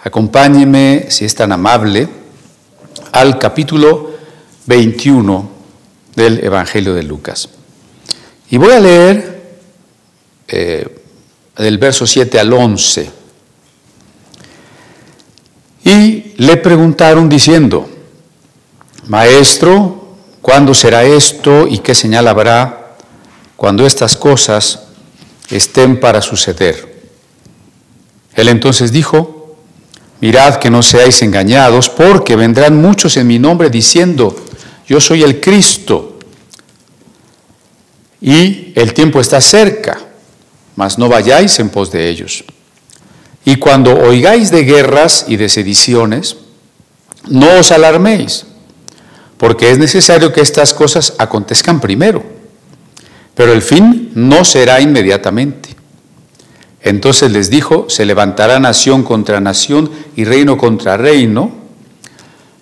Acompáñeme, si es tan amable, al capítulo 21 del Evangelio de Lucas. Y voy a leer del verso 7 al 11. Y le preguntaron diciendo: Maestro, ¿cuándo será esto y qué señal habrá cuando estas cosas estén para suceder? Él entonces dijo: Mirad que no seáis engañados, porque vendrán muchos en mi nombre diciendo: Yo soy el Cristo, y el tiempo está cerca, mas no vayáis en pos de ellos. Y cuando oigáis de guerras y de sediciones, no os alarméis, porque es necesario que estas cosas acontezcan primero, pero el fin no será inmediatamente. Entonces les dijo: se levantará nación contra nación y reino contra reino,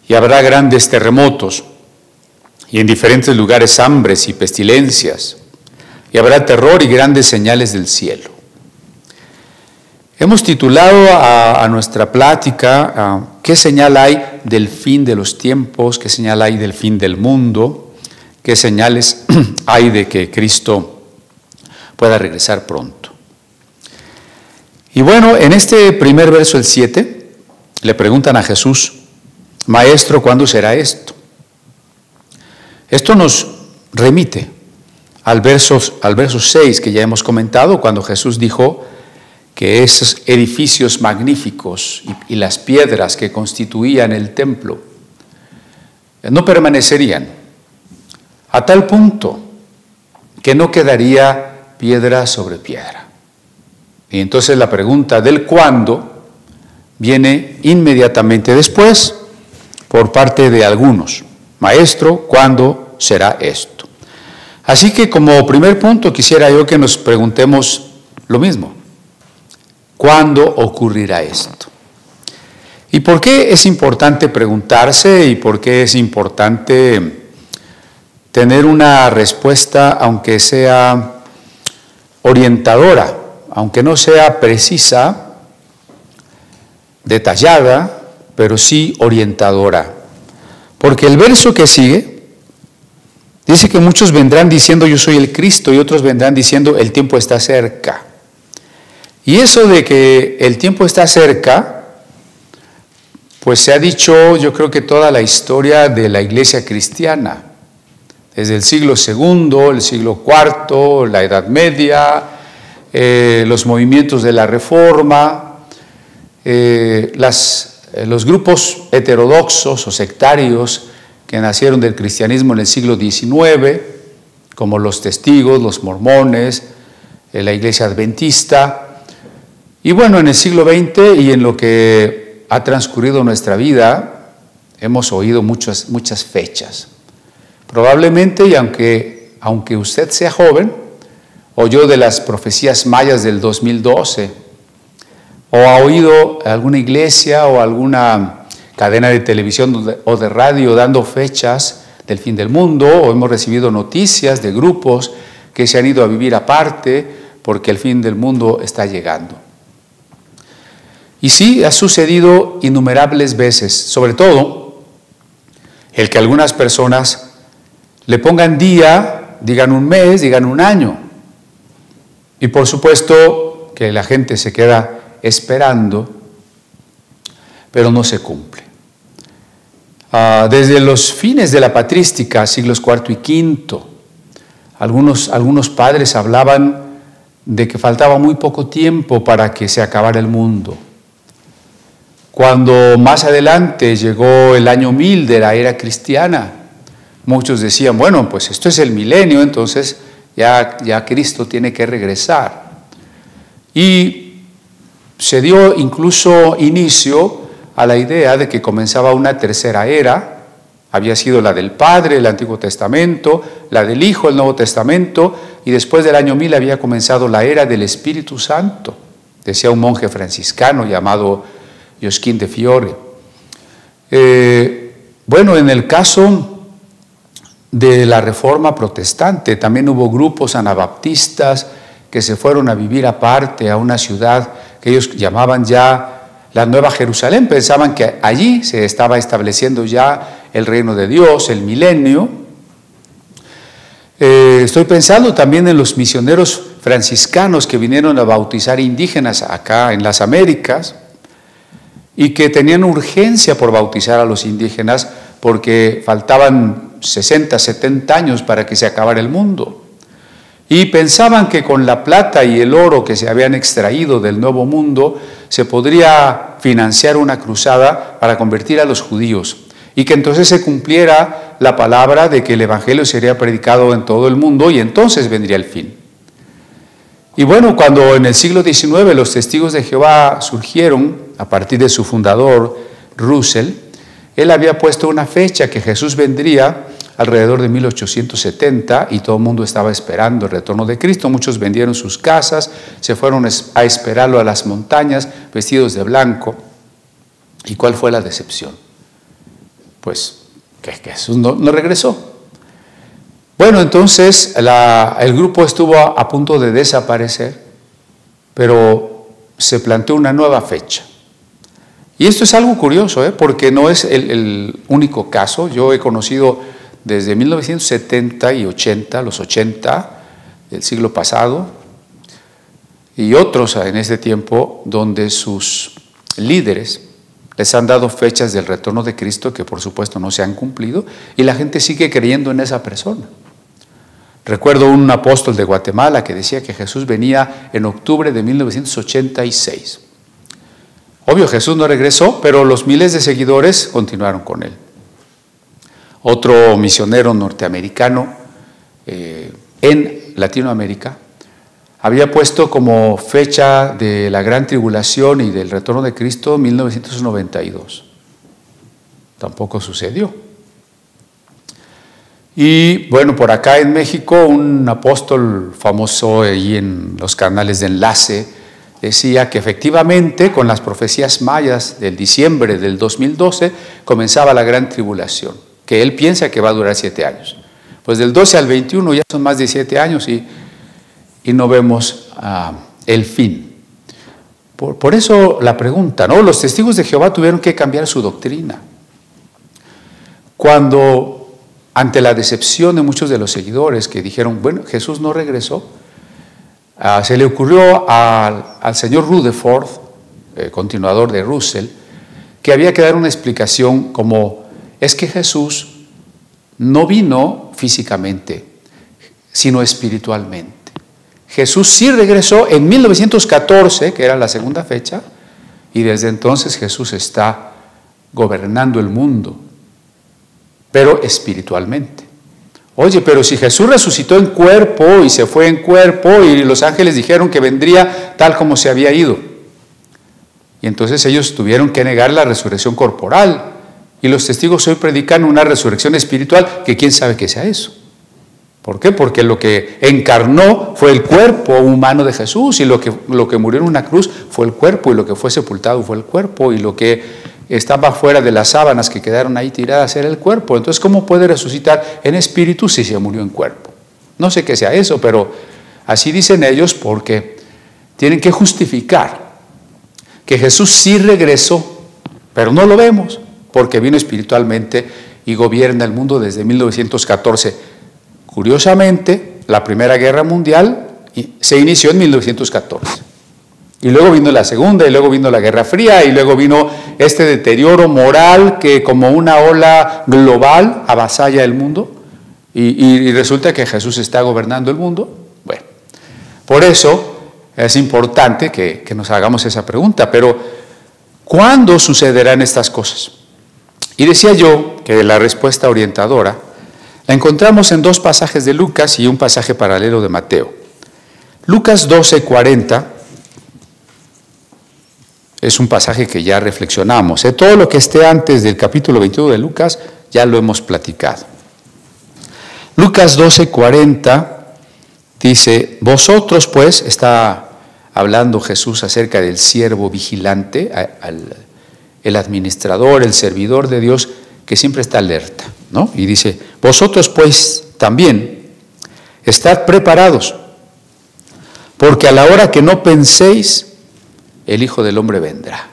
y habrá grandes terremotos, y en diferentes lugares hambres y pestilencias, y habrá terror y grandes señales del cielo. Hemos titulado a nuestra plática ¿qué señal hay del fin de los tiempos? ¿Qué señal hay del fin del mundo? ¿Qué señales hay de que Cristo pueda regresar pronto? Y bueno, en este primer verso, el 7, le preguntan a Jesús: Maestro, ¿cuándo será esto? Esto nos remite al verso 6 que ya hemos comentado, cuando Jesús dijo que esos edificios magníficos y las piedras que constituían el templo no permanecerían, a tal punto que no quedaría piedra sobre piedra. Y entonces la pregunta del cuándo viene inmediatamente después por parte de algunos: Maestro, ¿cuándo será esto? Así que como primer punto quisiera yo que nos preguntemos lo mismo: ¿cuándo ocurrirá esto? ¿Y por qué es importante preguntarse y por qué es importante tener una respuesta, aunque sea orientadora, aunque no sea precisa, detallada, pero sí orientadora? Porque el verso que sigue dice que muchos vendrán diciendo: Yo soy el Cristo, y otros vendrán diciendo: El tiempo está cerca. Y eso de que el tiempo está cerca, pues se ha dicho, yo creo que toda la historia de la iglesia cristiana, desde el siglo II, el siglo IV, la Edad Media, los movimientos de la Reforma, los grupos heterodoxos o sectarios que nacieron del cristianismo en el siglo XIX, como los testigos, los mormones, la iglesia adventista. Y bueno, en el siglo XX y en lo que ha transcurrido nuestra vida, hemos oído muchas fechas. Probablemente, y aunque usted sea joven, oyó de las profecías mayas del 2012, o ha oído alguna iglesia o alguna cadena de televisión o de radio dando fechas del fin del mundo, o hemos recibido noticias de grupos que se han ido a vivir aparte porque el fin del mundo está llegando. Y sí, ha sucedido innumerables veces, sobre todo el que algunas personas le pongan día, digan un mes, digan un año. Y por supuesto que la gente se queda esperando, pero no se cumple. Desde los fines de la patrística, siglos IV y V, algunos padres hablaban de que faltaba muy poco tiempo para que se acabara el mundo. Cuando más adelante llegó el año 1000 de la era cristiana, muchos decían: bueno, pues esto es el milenio, entonces ya Cristo tiene que regresar. Y se dio incluso inicio a la idea de que comenzaba una tercera era. Había sido la del Padre, el Antiguo Testamento, la del Hijo, el Nuevo Testamento, y después del año 1000 había comenzado la era del Espíritu Santo, decía un monje franciscano llamado Joachim de Fiore. Bueno, en el caso de la Reforma Protestante también hubo grupos anabaptistas que se fueron a vivir aparte a una ciudad que ellos llamaban ya la Nueva Jerusalén. Pensaban que allí se estaba estableciendo ya el reino de Dios, el milenio. Estoy pensando también en los misioneros franciscanos que vinieron a bautizar indígenas acá en las Américas y que tenían urgencia por bautizar a los indígenas porque faltaban 60, 70 años para que se acabara el mundo. Y pensaban que con la plata y el oro que se habían extraído del Nuevo Mundo se podría financiar una cruzada para convertir a los judíos y que entonces se cumpliera la palabra de que el Evangelio sería predicado en todo el mundo y entonces vendría el fin. Y bueno, cuando en el siglo XIX los testigos de Jehová surgieron a partir de su fundador, Russell, él había puesto una fecha que Jesús vendría alrededor de 1870 y todo el mundo estaba esperando el retorno de Cristo. Muchos vendieron sus casas, se fueron a esperarlo a las montañas vestidos de blanco. ¿Y cuál fue la decepción? Pues que Jesús no regresó. Bueno, entonces el grupo estuvo a punto de desaparecer, pero se planteó una nueva fecha. Y esto es algo curioso, porque no es el único caso. Yo he conocido desde 1970 y 80, los 80 del siglo pasado, y otros en este tiempo, donde sus líderes les han dado fechas del retorno de Cristo que por supuesto no se han cumplido, y la gente sigue creyendo en esa persona. Recuerdo un apóstol de Guatemala que decía que Jesús venía en octubre de 1986. Obvio, Jesús no regresó, pero los miles de seguidores continuaron con él. Otro misionero norteamericano en Latinoamérica había puesto como fecha de la gran tribulación y del retorno de Cristo 1992. Tampoco sucedió. Y bueno, por acá en México, un apóstol famoso ahí en los canales de enlace decía que efectivamente con las profecías mayas del diciembre del 2012 comenzaba la gran tribulación, que él piensa que va a durar 7 años. Pues del 12 al 21 ya son más de 7 años y no vemos el fin. Por eso la pregunta, ¿no? Los testigos de Jehová tuvieron que cambiar su doctrina. Cuando ante la decepción de muchos de los seguidores que dijeron, bueno, Jesús no regresó, se le ocurrió al señor Rutherford, continuador de Russell, que había que dar una explicación como, es que Jesús no vino físicamente, sino espiritualmente. Jesús sí regresó en 1914, que era la segunda fecha, y desde entonces Jesús está gobernando el mundo, pero espiritualmente. Oye, pero si Jesús resucitó en cuerpo y se fue en cuerpo y los ángeles dijeron que vendría tal como se había ido. Y entonces ellos tuvieron que negar la resurrección corporal. Y los testigos hoy predican una resurrección espiritual que quién sabe qué sea eso. ¿Por qué? Porque lo que encarnó fue el cuerpo humano de Jesús y lo que murió en una cruz fue el cuerpo y lo que fue sepultado fue el cuerpo y lo que estaba fuera de las sábanas que quedaron ahí tiradas era el cuerpo. Entonces, ¿cómo puede resucitar en espíritu si se murió en cuerpo? No sé qué sea eso, pero así dicen ellos porque tienen que justificar que Jesús sí regresó, pero no lo vemos porque vino espiritualmente y gobierna el mundo desde 1914. Curiosamente, la Primera Guerra Mundial se inició en 1914. Y luego vino la Segunda, y luego vino la Guerra Fría, y luego vino este deterioro moral que como una ola global avasalla el mundo, y resulta que Jesús está gobernando el mundo. Bueno, por eso es importante que nos hagamos esa pregunta, pero ¿cuándo sucederán estas cosas? Y decía yo que la respuesta orientadora la encontramos en 2 pasajes de Lucas y un pasaje paralelo de Mateo. Lucas 12:40 es un pasaje que ya reflexionamos. Todo lo que esté antes del capítulo 21 de Lucas ya lo hemos platicado. Lucas 12:40 dice, vosotros pues, está hablando Jesús acerca del siervo vigilante, el administrador, el servidor de Dios que siempre está alerta, ¿no? Y dice, vosotros pues también estad preparados, porque a la hora que no penséis, el Hijo del Hombre vendrá.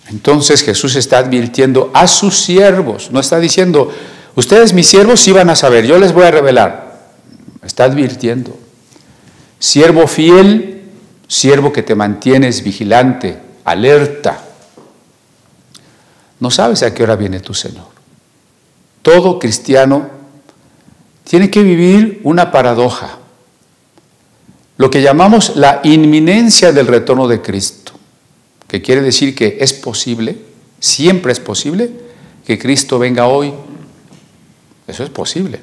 Entonces Jesús está advirtiendo a sus siervos, no está diciendo, ustedes mis siervos sí van a saber, yo les voy a revelar. Está advirtiendo, siervo fiel, siervo que te mantienes vigilante, alerta. No sabes a qué hora viene tu Señor. Todo cristiano tiene que vivir una paradoja, lo que llamamos la inminencia del retorno de Cristo, que quiere decir que es posible, siempre es posible, que Cristo venga hoy. Eso es posible.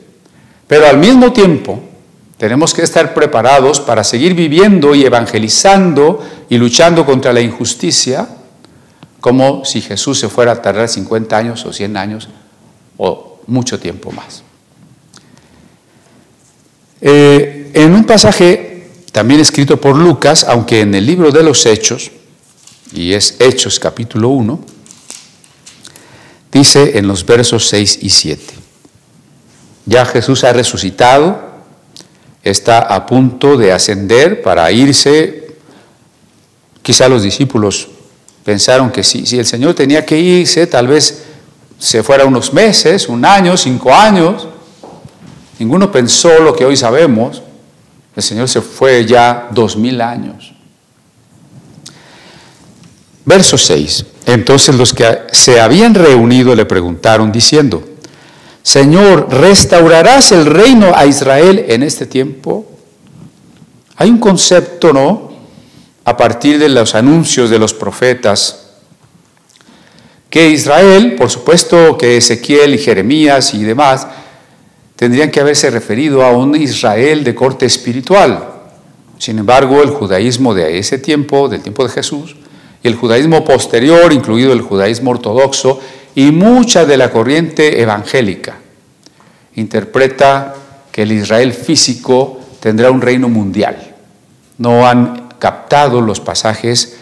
Pero al mismo tiempo, tenemos que estar preparados para seguir viviendo y evangelizando y luchando contra la injusticia, como si Jesús se fuera a tardar 50 años o 100 años o mucho tiempo más. En un pasaje también escrito por Lucas, aunque en el libro de los Hechos, y es Hechos capítulo 1, dice en los versos 6 y 7, ya Jesús ha resucitado, está a punto de ascender para irse. Quizá los discípulos pensaron que si el Señor tenía que irse, tal vez se fuera unos meses, 1 año, 5 años. Ninguno pensó lo que hoy sabemos. El Señor se fue ya 2000 años. Verso 6. Entonces los que se habían reunido le preguntaron diciendo, Señor, ¿restaurarás el reino a Israel en este tiempo? Hay un concepto, ¿no?, a partir de los anuncios de los profetas, que Israel, por supuesto que Ezequiel y Jeremías y demás, tendrían que haberse referido a un Israel de corte espiritual. Sin embargo, el judaísmo de ese tiempo, del tiempo de Jesús, y el judaísmo posterior, incluido el judaísmo ortodoxo, y mucha de la corriente evangélica, interpreta que el Israel físico tendrá un reino mundial. No han captado los pasajes,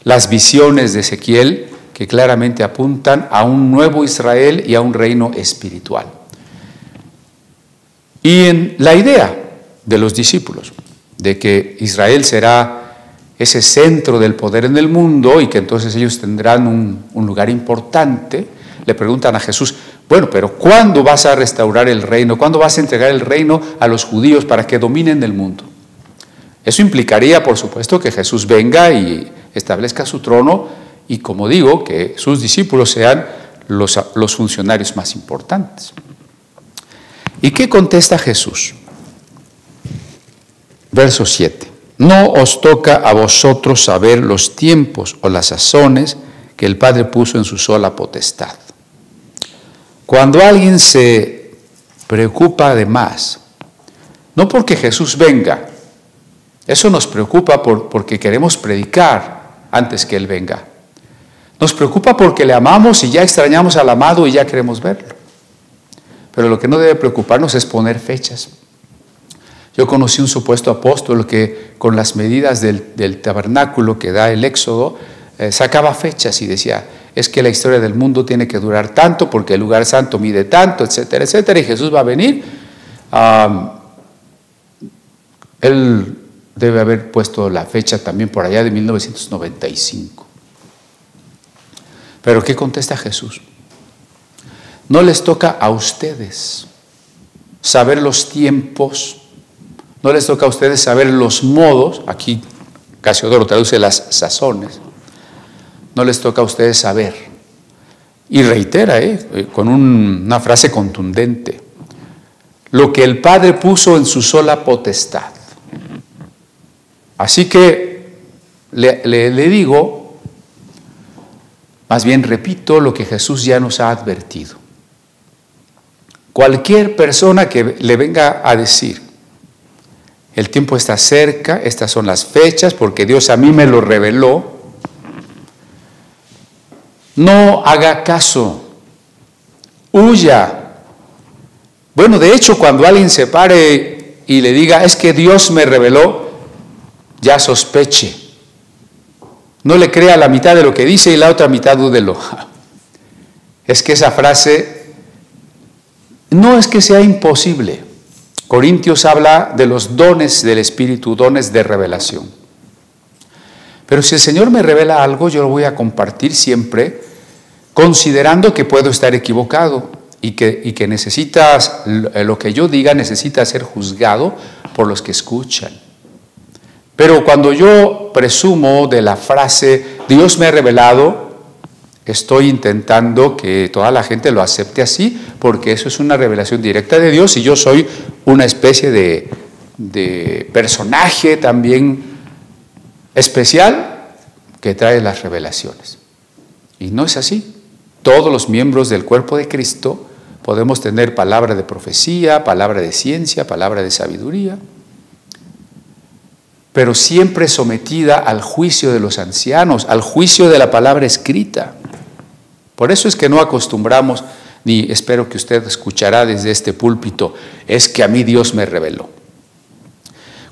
las visiones de Ezequiel, que claramente apuntan a un nuevo Israel y a un reino espiritual. Y en la idea de los discípulos, de que Israel será ese centro del poder en el mundo y que entonces ellos tendrán un lugar importante, le preguntan a Jesús, bueno, pero ¿cuándo vas a restaurar el reino? ¿Cuándo vas a entregar el reino a los judíos para que dominen el mundo? Eso implicaría, por supuesto, que Jesús venga y establezca su trono y, como digo, que sus discípulos sean los funcionarios más importantes. ¿Y qué contesta Jesús? Verso 7. No os toca a vosotros saber los tiempos o las sazones que el Padre puso en su sola potestad. Cuando alguien se preocupa de más, no porque Jesús venga, eso nos preocupa porque queremos predicar antes que Él venga. Nos preocupa porque le amamos y ya extrañamos al amado y ya queremos verlo. Pero lo que no debe preocuparnos es poner fechas. Yo conocí un supuesto apóstol que con las medidas del tabernáculo que da el Éxodo, sacaba fechas y decía, es que la historia del mundo tiene que durar tanto porque el lugar santo mide tanto, etcétera, etcétera, y Jesús va a venir. Él debe haber puesto la fecha también por allá de 1995. Pero ¿qué contesta Jesús? No les toca a ustedes saber los tiempos, no les toca a ustedes saber los modos, aquí Casiodoro traduce las sazones, no les toca a ustedes saber. Y reitera, con una frase contundente, lo que el Padre puso en su sola potestad. Así que le digo, más bien repito lo que Jesús ya nos ha advertido. Cualquier persona que le venga a decir, el tiempo está cerca, estas son las fechas, porque Dios a mí me lo reveló, no haga caso, huya. Bueno, de hecho, cuando alguien se pare y le diga, es que Dios me reveló, ya sospeche. No le crea la mitad de lo que dice y la otra mitad dúdelo. Es que esa frase no es que sea imposible. Corintios habla de los dones del Espíritu, dones de revelación. Pero si el Señor me revela algo, yo lo voy a compartir siempre, considerando que puedo estar equivocado y que necesitas, lo que yo diga necesita ser juzgado por los que escuchan. Pero cuando yo presumo de la frase, Dios me ha revelado, estoy intentando que toda la gente lo acepte así, porque eso es una revelación directa de Dios y yo soy una especie de personaje también especial que trae las revelaciones. Y no es así. Todos los miembros del cuerpo de Cristo podemos tener palabra de profecía, palabra de ciencia, palabra de sabiduría, pero siempre sometida al juicio de los ancianos, al juicio de la palabra escrita. Por eso es que no acostumbramos, ni espero que usted escuchará desde este púlpito, es que a mí Dios me reveló.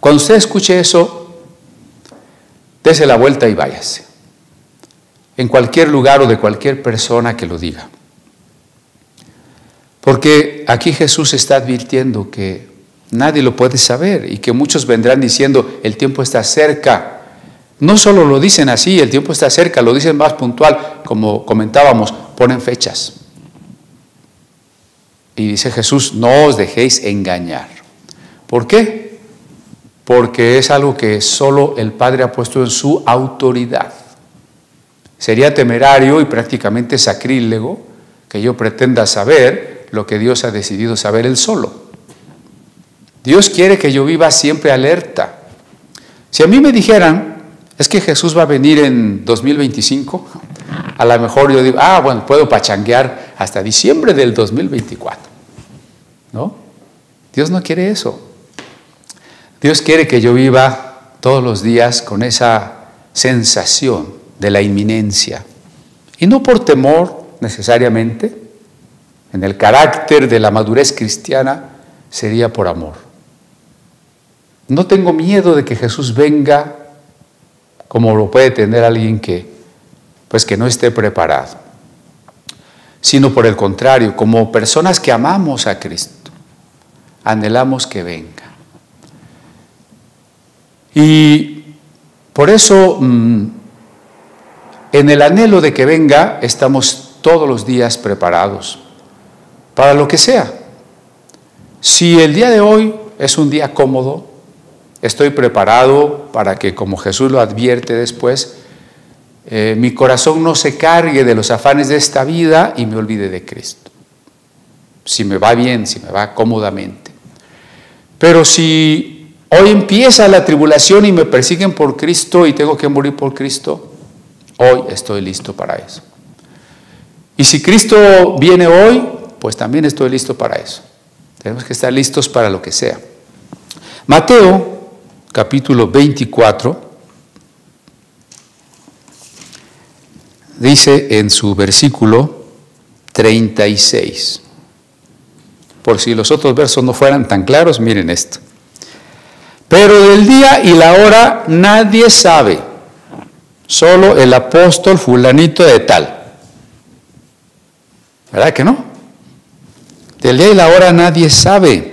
Cuando usted escuche eso, dése la vuelta y váyase. En cualquier lugar o de cualquier persona que lo diga. Porque aquí Jesús está advirtiendo que nadie lo puede saber y que muchos vendrán diciendo, el tiempo está cerca. No solo lo dicen así, el tiempo está cerca, lo dicen más puntual, como comentábamos, ponen fechas. Y dice Jesús, no os dejéis engañar. ¿Por qué? Porque es algo que solo el Padre ha puesto en su autoridad. Sería temerario y prácticamente sacrílego que yo pretenda saber lo que Dios ha decidido saber Él solo. Dios quiere que yo viva siempre alerta. Si a mí me dijeran, es que Jesús va a venir en 2025, a lo mejor yo digo, bueno, puedo pachanguear hasta diciembre del 2024. ¿No? Dios no quiere eso. Dios quiere que yo viva todos los días con esa sensación de la inminencia. Y no por temor necesariamente, en el carácter de la madurez cristiana sería por amor. No tengo miedo de que Jesús venga como lo puede tener alguien que no esté preparado, sino por el contrario, como personas que amamos a Cristo, anhelamos que venga. Y por eso, en el anhelo de que venga, estamos todos los días preparados para lo que sea. Si el día de hoy es un día cómodo, estoy preparado para que, como Jesús lo advierte después, mi corazón no se cargue de los afanes de esta vida y me olvide de Cristo. Si me va bien, si me va cómodamente. Pero si hoy empieza la tribulación y me persiguen por Cristo y tengo que morir por Cristo, hoy estoy listo para eso. Y si Cristo viene hoy, pues también estoy listo para eso. Tenemos que estar listos para lo que sea. Mateo, capítulo 24, dice en su versículo 36. Por si los otros versos no fueran tan claros, miren esto. Pero del día y la hora nadie sabe, solo el apóstol fulanito de tal. ¿Verdad que no? Del día y la hora nadie sabe.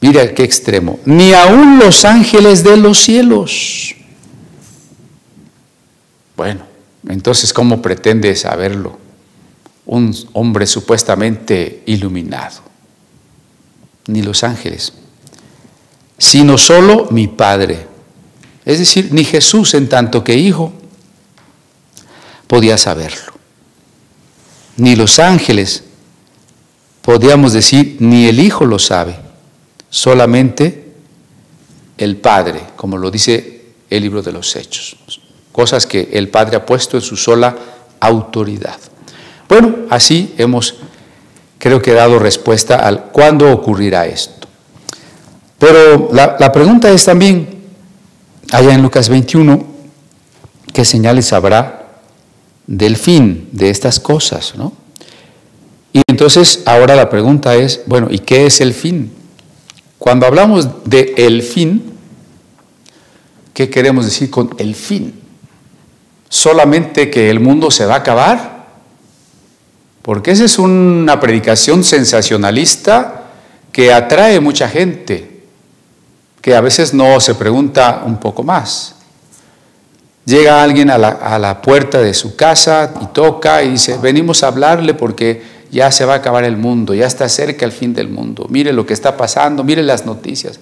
Mira qué extremo. Ni aun los ángeles de los cielos. Bueno, entonces, ¿cómo pretende saberlo un hombre supuestamente iluminado? Ni los ángeles, sino solo mi Padre. Es decir, ni Jesús, en tanto que hijo, podía saberlo. Ni los ángeles, podríamos decir, ni el Hijo lo sabe. Solamente el Padre, como lo dice el libro de los Hechos. Cosas que el Padre ha puesto en su sola autoridad. Bueno, así hemos, creo que, dado respuesta al cuándo ocurrirá esto. Pero la pregunta es también, allá en Lucas 21, ¿qué señales habrá del fin de estas cosas, ¿no? Y entonces ahora la pregunta es, bueno, ¿y qué es el fin? Cuando hablamos de el fin, ¿qué queremos decir con el fin? ¿Solamente que el mundo se va a acabar? Porque esa es una predicación sensacionalista que atrae mucha gente, que a veces no se pregunta un poco más. llega alguien a la puerta de su casa y toca y dice, venimos a hablarle porque ya se va a acabar el mundo, ya está cerca el fin del mundo, mire lo que está pasando, mire las noticias,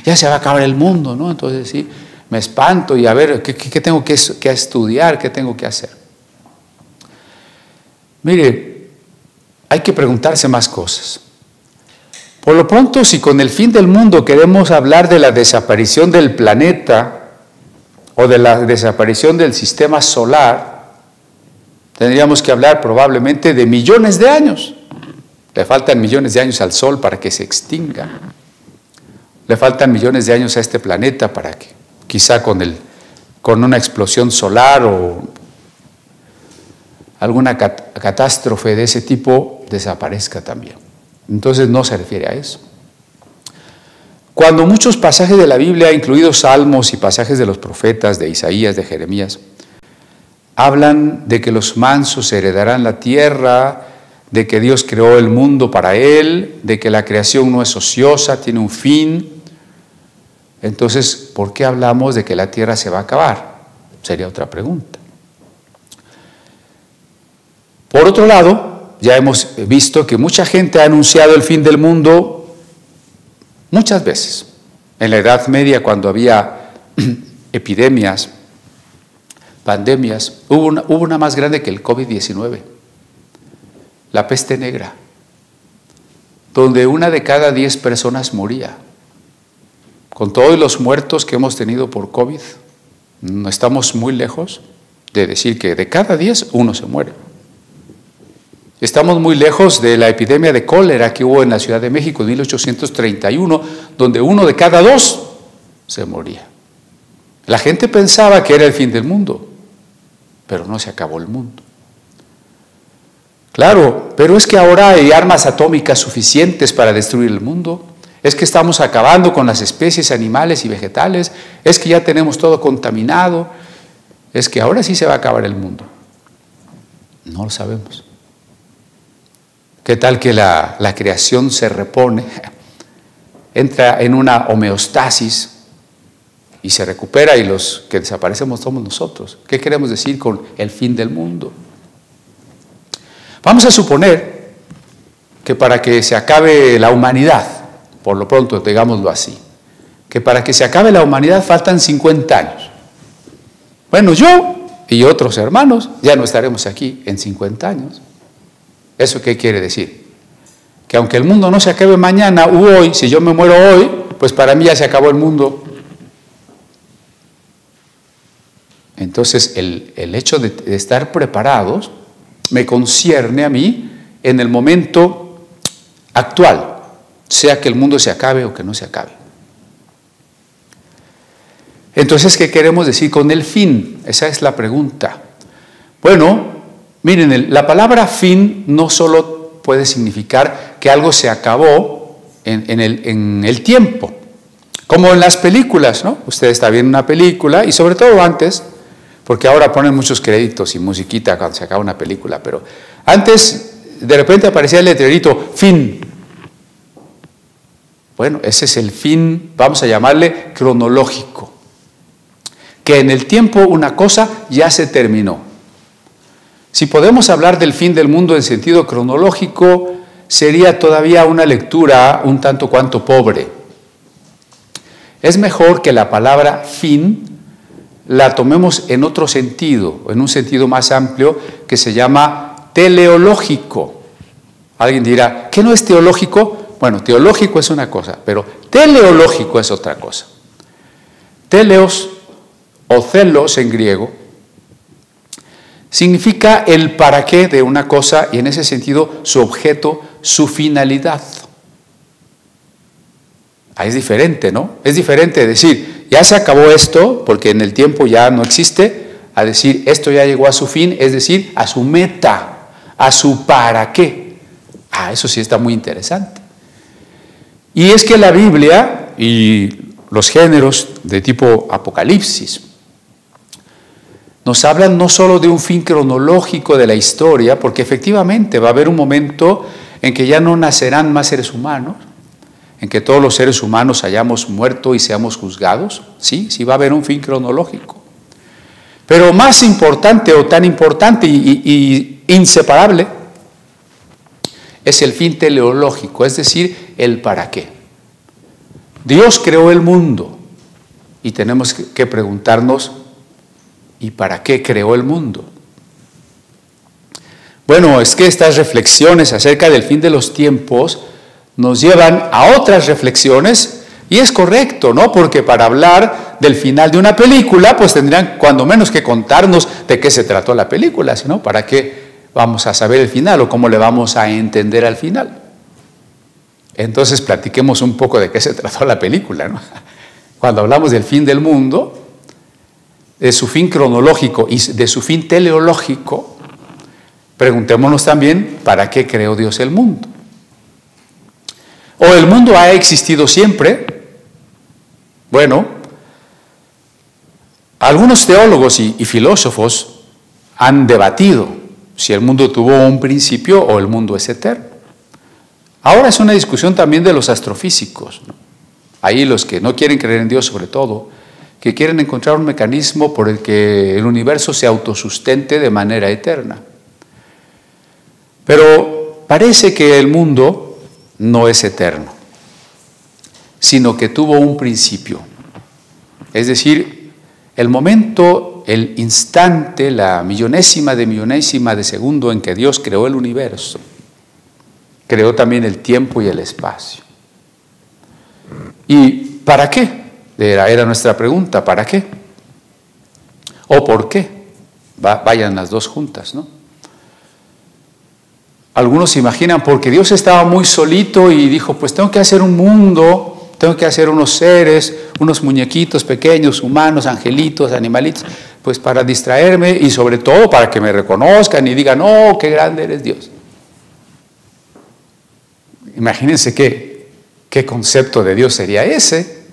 ya se va a acabar el mundo, ¿no? Entonces sí, me espanto y a ver, ¿qué tengo que estudiar? ¿Qué tengo que hacer? Mire, hay que preguntarse más cosas. Por lo pronto, si con el fin del mundo queremos hablar de la desaparición del planeta o de la desaparición del sistema solar, tendríamos que hablar probablemente de millones de años. Le faltan millones de años al Sol para que se extinga. Le faltan millones de años a este planeta para que quizá con una explosión solar o alguna catástrofe de ese tipo desaparezca también. Entonces no se refiere a eso. Cuando muchos pasajes de la Biblia, incluidos salmos y pasajes de los profetas, de Isaías, de Jeremías, hablan de que los mansos heredarán la tierra, de que Dios creó el mundo para él, de que la creación no es ociosa, tiene un fin. Entonces, ¿por qué hablamos de que la tierra se va a acabar? Sería otra pregunta. Por otro lado, ya hemos visto que mucha gente ha anunciado el fin del mundo muchas veces. En la Edad Media, cuando había epidemias, pandemias, hubo una más grande que el COVID-19, la peste negra, donde 1 de cada 10 personas moría. Con todos los muertos que hemos tenido por COVID, no estamos muy lejos de decir que de cada 10, 1 se muere. Estamos muy lejos de la epidemia de cólera que hubo en la Ciudad de México en 1831, donde 1 de cada 2 se moría. La gente pensaba que era el fin del mundo, pero no se acabó el mundo. Claro, pero es que ahora hay armas atómicas suficientes para destruir el mundo. Es que estamos acabando con las especies animales y vegetales. Es que ya tenemos todo contaminado. Es que ahora sí se va a acabar el mundo. No lo sabemos. ¿Qué tal que la creación se repone, entra en una homeostasis y se recupera y los que desaparecemos somos nosotros? ¿Qué queremos decir con el fin del mundo? Vamos a suponer que para que se acabe la humanidad, por lo pronto digámoslo así, que para que se acabe la humanidad faltan 50 años. Bueno, yo y otros hermanos ya no estaremos aquí en 50 años. ¿Eso qué quiere decir? Que aunque el mundo no se acabe mañana u hoy, si yo me muero hoy, pues para mí ya se acabó el mundo. Entonces el hecho de estar preparados me concierne a mí en el momento actual, sea que el mundo se acabe o que no se acabe. Entonces, ¿qué queremos decir con el fin? Esa es la pregunta. Bueno, miren, la palabra fin no solo puede significar que algo se acabó en el tiempo, como en las películas, ¿no? Usted está viendo una película y sobre todo antes, porque ahora ponen muchos créditos y musiquita cuando se acaba una película, pero antes de repente aparecía el letrerito, fin. Bueno, ese es el fin, vamos a llamarle cronológico, que en el tiempo una cosa ya se terminó. Si podemos hablar del fin del mundo en sentido cronológico, sería todavía una lectura un tanto cuanto pobre. Es mejor que la palabra fin la tomemos en otro sentido, en un sentido más amplio, que se llama teleológico. Alguien dirá, ¿qué no es teológico? Bueno, teológico es una cosa, pero teleológico es otra cosa. Teleos o telos en griego significa el para qué de una cosa y en ese sentido su objeto, su finalidad. Ahí es diferente, ¿no? Es diferente decir, ya se acabó esto porque en el tiempo ya no existe, a decir, esto ya llegó a su fin, es decir, a su meta, a su para qué. Eso sí está muy interesante. Y es que la Biblia y los géneros de tipo Apocalipsis nos hablan no solo de un fin cronológico de la historia, porque efectivamente va a haber un momento en que ya no nacerán más seres humanos, en que todos los seres humanos hayamos muerto y seamos juzgados. Sí va a haber un fin cronológico. Pero más importante o tan importante y inseparable es el fin teleológico, es decir, el para qué. Dios creó el mundo y tenemos que preguntarnos, ¿y para qué creó el mundo? Bueno, es que estas reflexiones acerca del fin de los tiempos nos llevan a otras reflexiones y es correcto, ¿no? Porque para hablar del final de una película, pues tendrían cuando menos que contarnos de qué se trató la película, si no, ¿para qué vamos a saber el final o cómo le vamos a entender al final? Entonces platiquemos un poco de qué se trató la película, ¿no? Cuando hablamos del fin del mundo, de su fin cronológico y de su fin teleológico, preguntémonos también, ¿para qué creó Dios el mundo? ¿O el mundo ha existido siempre? Bueno, algunos teólogos y filósofos han debatido si el mundo tuvo un principio o el mundo es eterno. Ahora es una discusión también de los astrofísicos, ¿no? Ahí los que no quieren creer en Dios sobre todo, que quieren encontrar un mecanismo por el que el universo se autosustente de manera eterna. Pero parece que el mundo no es eterno, sino que tuvo un principio. Es decir, el momento, el instante, la millonésima de segundo en que Dios creó el universo, creó también el tiempo y el espacio. ¿Y para qué? Era nuestra pregunta, ¿para qué? ¿O por qué? Vayan las dos juntas, ¿no? Algunos se imaginan porque Dios estaba muy solito y dijo, pues tengo que hacer un mundo, tengo que hacer unos seres, unos muñequitos pequeños, humanos, angelitos, animalitos, pues para distraerme y sobre todo para que me reconozcan y digan, oh, qué grande eres Dios. Imagínense qué concepto de Dios sería ese,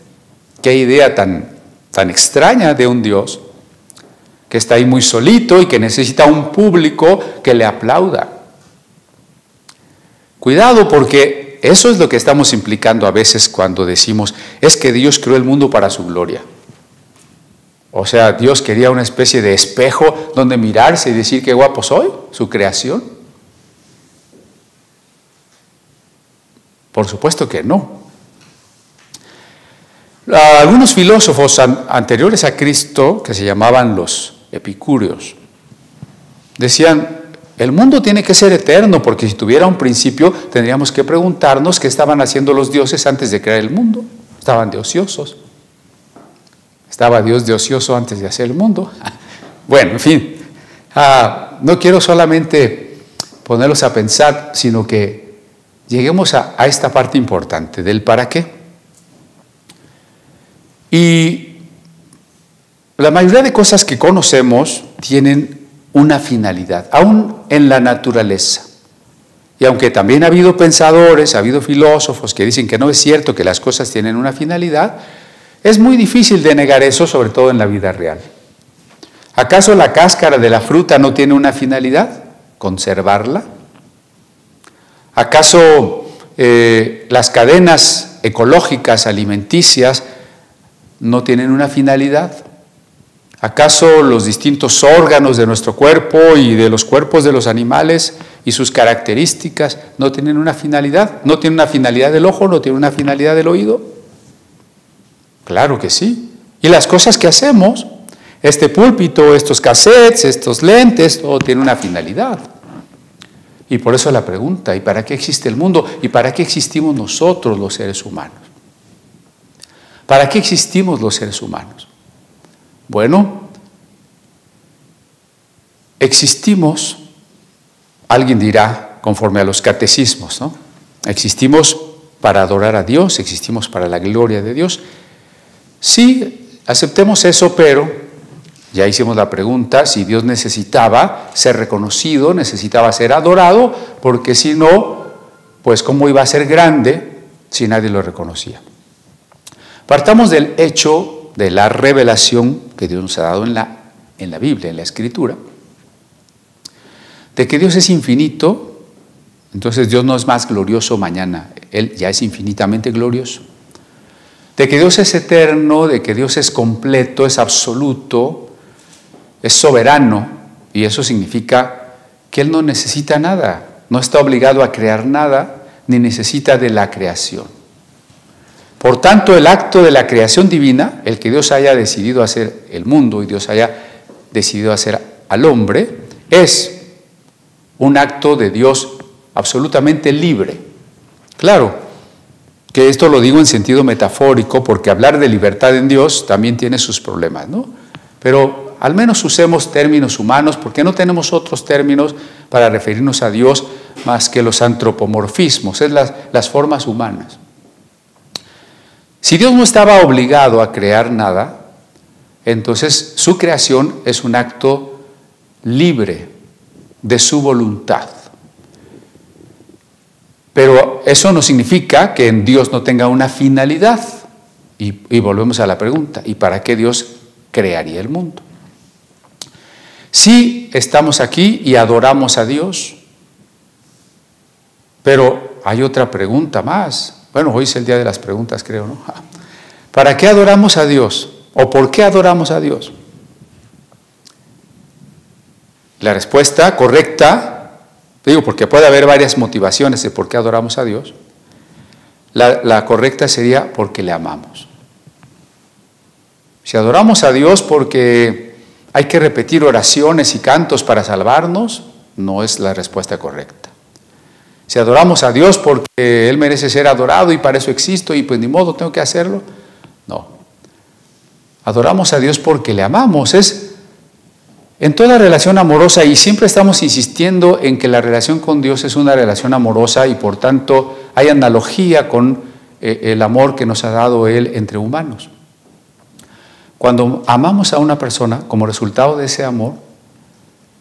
qué idea tan extraña de un Dios que está ahí muy solito y que necesita un público que le aplauda. Cuidado, porque eso es lo que estamos implicando a veces cuando decimos, es que Dios creó el mundo para su gloria. O sea, Dios quería una especie de espejo donde mirarse y decir qué guapo soy, su creación. Por supuesto que no. Algunos filósofos anteriores a Cristo, que se llamaban los epicúreos, decían, el mundo tiene que ser eterno, porque si tuviera un principio, tendríamos que preguntarnos qué estaban haciendo los dioses antes de crear el mundo. Estaban de ociosos. ¿Estaba Dios de ocioso antes de hacer el mundo? Bueno, en fin, no quiero solamente ponerlos a pensar, sino que lleguemos a esta parte importante del para qué. Y la mayoría de cosas que conocemos tienen una finalidad, aún en la naturaleza. Y aunque también ha habido pensadores, ha habido filósofos que dicen que no es cierto que las cosas tienen una finalidad, es muy difícil de negar eso, sobre todo en la vida real. ¿Acaso la cáscara de la fruta no tiene una finalidad? ¿Conservarla? ¿Acaso las cadenas ecológicas, alimenticias, no tienen una finalidad? ¿Acaso los distintos órganos de nuestro cuerpo y de los cuerpos de los animales y sus características no tienen una finalidad? ¿No tiene una finalidad del ojo? ¿No tiene una finalidad del oído? Claro que sí. Y las cosas que hacemos, este púlpito, estos cassettes, estos lentes, todo tiene una finalidad. Y por eso la pregunta, ¿y para qué existe el mundo? ¿Y para qué existimos nosotros los seres humanos? ¿Para qué existimos los seres humanos? Bueno, existimos, alguien dirá, conforme a los catecismos, ¿no? Existimos para adorar a Dios, existimos para la gloria de Dios. Sí, aceptemos eso, pero ya hicimos la pregunta, si Dios necesitaba ser reconocido, necesitaba ser adorado, porque si no, pues cómo iba a ser grande si nadie lo reconocía. Partamos del hecho de la revelación que Dios nos ha dado en la Biblia, en la Escritura, de que Dios es infinito, entonces Dios no es más glorioso mañana, Él ya es infinitamente glorioso. De que Dios es eterno, de que Dios es completo, es absoluto, es soberano, y eso significa que Él no necesita nada, no está obligado a crear nada, ni necesita de la creación. Por tanto, el acto de la creación divina, el que Dios haya decidido hacer el mundo y Dios haya decidido hacer al hombre, es un acto de Dios absolutamente libre. Claro, que esto lo digo en sentido metafórico, porque hablar de libertad en Dios también tiene sus problemas, ¿no? Pero al menos usemos términos humanos, porque no tenemos otros términos para referirnos a Dios más que los antropomorfismos, es las formas humanas. Si Dios no estaba obligado a crear nada, entonces su creación es un acto libre de su voluntad. Pero eso no significa que en Dios no tenga una finalidad. Y volvemos a la pregunta, ¿y para qué Dios crearía el mundo? Sí, estamos aquí y adoramos a Dios, pero hay otra pregunta más. Bueno, hoy es el día de las preguntas, creo, ¿no? ¿Para qué adoramos a Dios? ¿O por qué adoramos a Dios? La respuesta correcta, digo, porque puede haber varias motivaciones de por qué adoramos a Dios. La correcta sería porque le amamos. Si adoramos a Dios porque hay que repetir oraciones y cantos para salvarnos, no es la respuesta correcta. Si adoramos a Dios porque Él merece ser adorado y para eso existo y pues ni modo, tengo que hacerlo, no. Adoramos a Dios porque le amamos. Es en toda relación amorosa, y siempre estamos insistiendo en que la relación con Dios es una relación amorosa y por tanto hay analogía con el amor que nos ha dado Él entre humanos. Cuando amamos a una persona, como resultado de ese amor,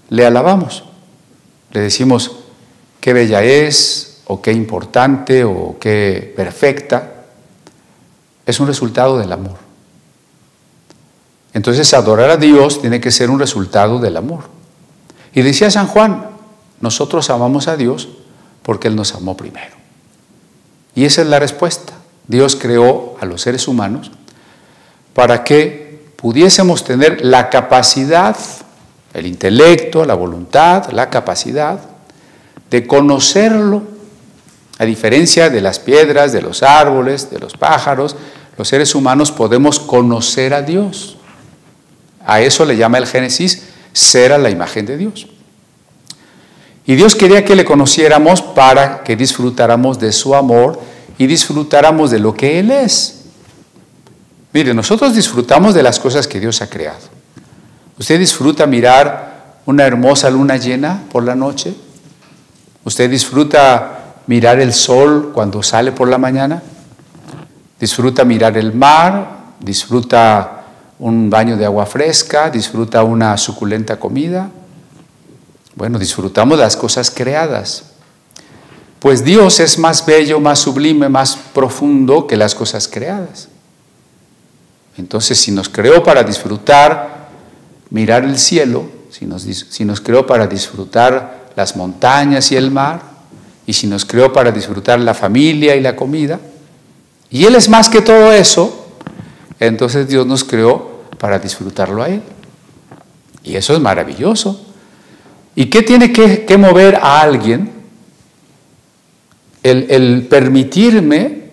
le alabamos, le decimos qué bella es, o qué importante, o qué perfecta. Es un resultado del amor. Entonces, adorar a Dios tiene que ser un resultado del amor. Y decía San Juan, nosotros amamos a Dios porque Él nos amó primero. Y esa es la respuesta. Dios creó a los seres humanos para que pudiésemos tener la capacidad, el intelecto, la voluntad, la capacidad de conocerlo. A diferencia de las piedras, de los árboles, de los pájaros, los seres humanos podemos conocer a Dios. A eso le llama el Génesis ser a la imagen de Dios. Y Dios quería que le conociéramos para que disfrutáramos de su amor y disfrutáramos de lo que Él es. Mire, nosotros disfrutamos de las cosas que Dios ha creado. ¿Usted disfruta mirar una hermosa luna llena por la noche? ¿Usted disfruta mirar el sol cuando sale por la mañana? ¿Disfruta mirar el mar? ¿Disfruta un baño de agua fresca? ¿Disfruta una suculenta comida? Bueno, disfrutamos de las cosas creadas. Pues Dios es más bello, más sublime, más profundo que las cosas creadas. Entonces, si nos creó para disfrutar, mirar el cielo, si nos creó para disfrutar las montañas y el mar, y si nos creó para disfrutar la familia y la comida, y Él es más que todo eso, entonces Dios nos creó para disfrutarlo a Él. Y eso es maravilloso. ¿Y qué tiene que mover a alguien? El permitirme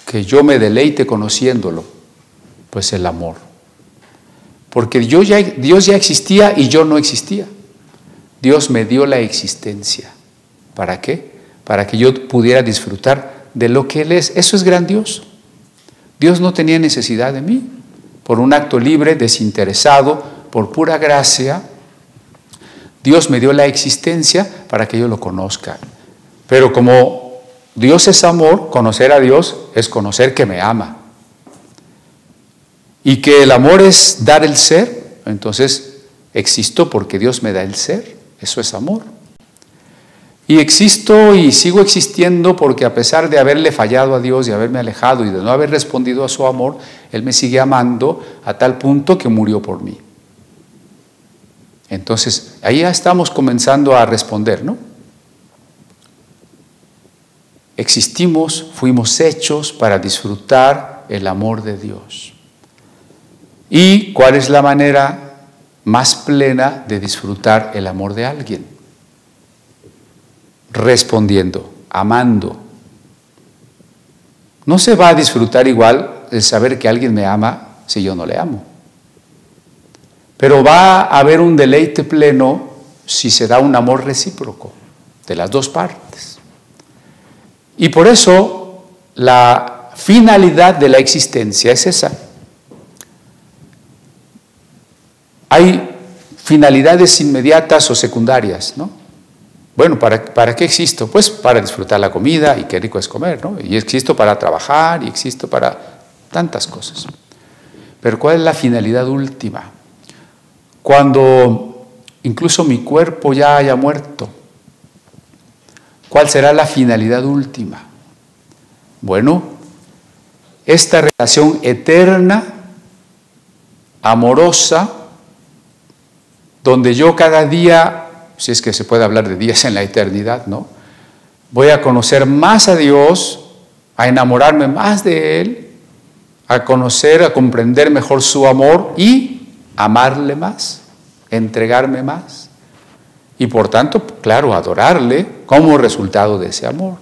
que yo me deleite conociéndolo. Pues el amor. Porque Dios ya existía y yo no existía. Dios me dio la existencia. ¿Para qué? Para que yo pudiera disfrutar de lo que Él es. Eso es grandioso. Dios no tenía necesidad de mí. Por un acto libre, desinteresado, por pura gracia, Dios me dio la existencia para que yo lo conozca. Pero como Dios es amor, conocer a Dios es conocer que me ama. Y que el amor es dar el ser, entonces existo porque Dios me da el ser, eso es amor. Y existo y sigo existiendo porque a pesar de haberle fallado a Dios y haberme alejado y de no haber respondido a su amor, Él me sigue amando a tal punto que murió por mí. Entonces, ahí ya estamos comenzando a responder, ¿no? Existimos, fuimos hechos para disfrutar el amor de Dios. ¿Y cuál es la manera más plena de disfrutar el amor de alguien. Respondiendo, amando. No se va a disfrutar igual el saber que alguien me ama si yo no le amo. Pero va a haber un deleite pleno si se da un amor recíproco de las dos partes. Y por eso la finalidad de la existencia es esa. Hay finalidades inmediatas o secundarias, ¿no? Bueno, ¿para qué existo? Pues para disfrutar la comida, y qué rico es comer, ¿no? Y existo para trabajar, y existo para tantas cosas. Pero ¿cuál es la finalidad última? Cuando incluso mi cuerpo ya haya muerto, ¿cuál será la finalidad última? Bueno, esta relación eterna, amorosa, donde yo cada día, si es que se puede hablar de días en la eternidad, ¿no? Voy a conocer más a Dios, a enamorarme más de Él, a conocer, a comprender mejor su amor y amarle más, entregarme más. Y por tanto, claro, adorarle como resultado de ese amor.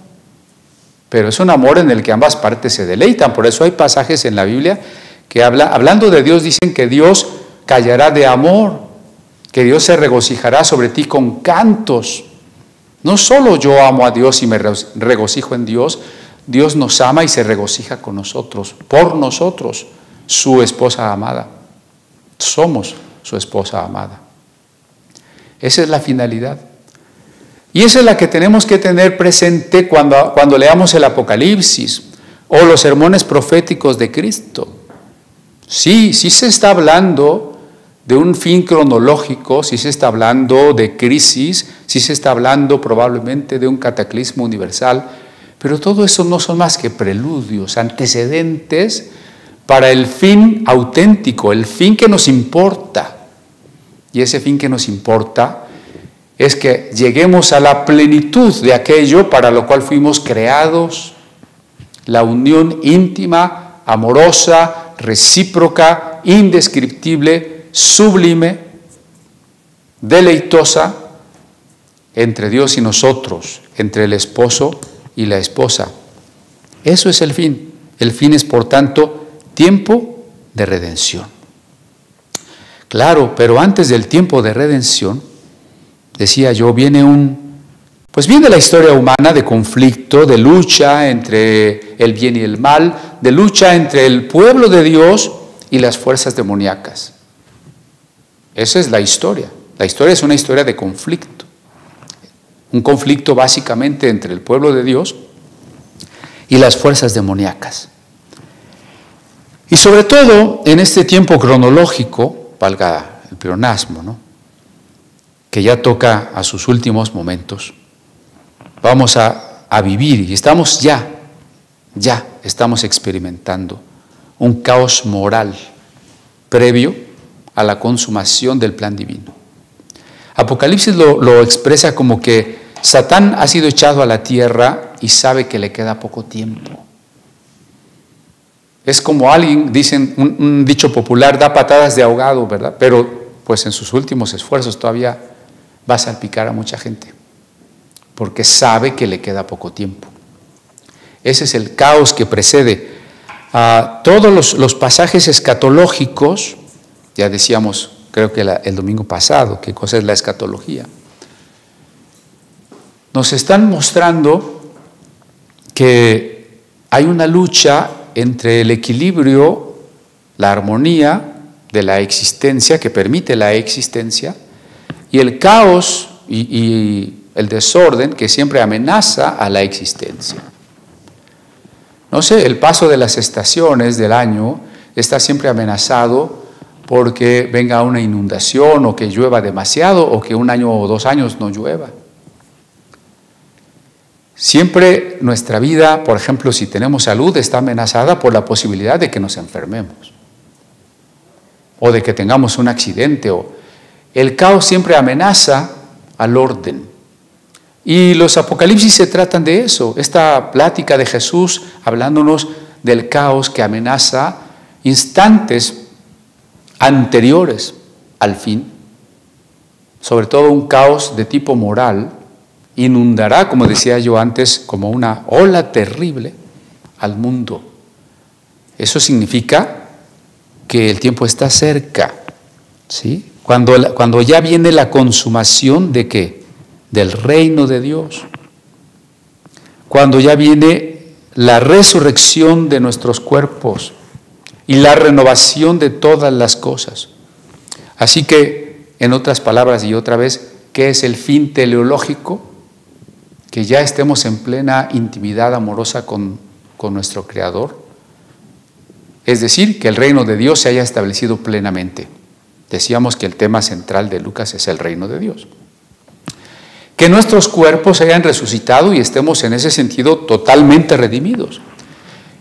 Pero es un amor en el que ambas partes se deleitan. Por eso hay pasajes en la Biblia que hablando de Dios, dicen que Dios callará de amor, que Dios se regocijará sobre ti con cantos. No solo yo amo a Dios y me regocijo en Dios, Dios nos ama y se regocija con nosotros, por nosotros, su esposa amada. Somos su esposa amada. Esa es la finalidad. Y esa es la que tenemos que tener presente cuando leamos el Apocalipsis o los sermones proféticos de Cristo. Sí se está hablando de un fin cronológico, sí se está hablando de crisis, sí se está hablando probablemente de un cataclismo universal, pero todo eso no son más que preludios, antecedentes para el fin auténtico, el fin que nos importa. Y ese fin que nos importa es que lleguemos a la plenitud de aquello para lo cual fuimos creados, la unión íntima, amorosa, recíproca, indescriptible, sublime, deleitosa entre Dios y nosotros, entre el esposo y la esposa. Eso es el fin. El fin es, por tanto, tiempo de redención. Claro, pero antes del tiempo de redención, decía yo, viene la historia humana de conflicto, de lucha entre el bien y el mal, de lucha entre el pueblo de Dios y las fuerzas demoníacas. Esa es la historia. La historia es una historia de conflicto. Un conflicto básicamente entre el pueblo de Dios y las fuerzas demoníacas. Y sobre todo en este tiempo cronológico, valga el pleonasmo, ¿no?, que ya toca a sus últimos momentos, vamos a vivir y estamos ya estamos experimentando un caos moral previo a la consumación del plan divino. Apocalipsis lo expresa como que Satán ha sido echado a la tierra y sabe que le queda poco tiempo. Es como alguien, dicen, un dicho popular, da patadas de ahogado, ¿verdad? Pero pues en sus últimos esfuerzos todavía va a salpicar a mucha gente, porque sabe que le queda poco tiempo. Ese es el caos que precede a todos los pasajes escatológicos. Ya decíamos, creo que el domingo pasado, qué cosa es la escatología. Nos están mostrando que hay una lucha entre el equilibrio, la armonía de la existencia, que permite la existencia, y el caos y el desorden que siempre amenaza a la existencia. No sé, el paso de las estaciones del año está siempre amenazado porque venga una inundación o que llueva demasiado o que un año o 2 años no llueva. Siempre nuestra vida, por ejemplo, si tenemos salud, está amenazada por la posibilidad de que nos enfermemos o de que tengamos un accidente. El caos siempre amenaza al orden. Y los apocalipsis se tratan de eso, esta plática de Jesús hablándonos del caos que amenaza instantes anteriores al fin sobre todo un caos de tipo moral, inundará, como decía yo antes, como una ola terrible al mundo. Eso significa que el tiempo está cerca, ¿sí? Cuando ya viene la consumación ¿de qué? Del reino de Dios. Cuando ya viene la resurrección de nuestros cuerpos y la renovación de todas las cosas. Así que, en otras palabras y otra vez, ¿qué es el fin teleológico? Que ya estemos en plena intimidad amorosa con nuestro Creador. Es decir, que el reino de Dios se haya establecido plenamente. Decíamos que el tema central de Lucas es el reino de Dios. Que nuestros cuerpos hayan resucitado y estemos en ese sentido totalmente redimidos.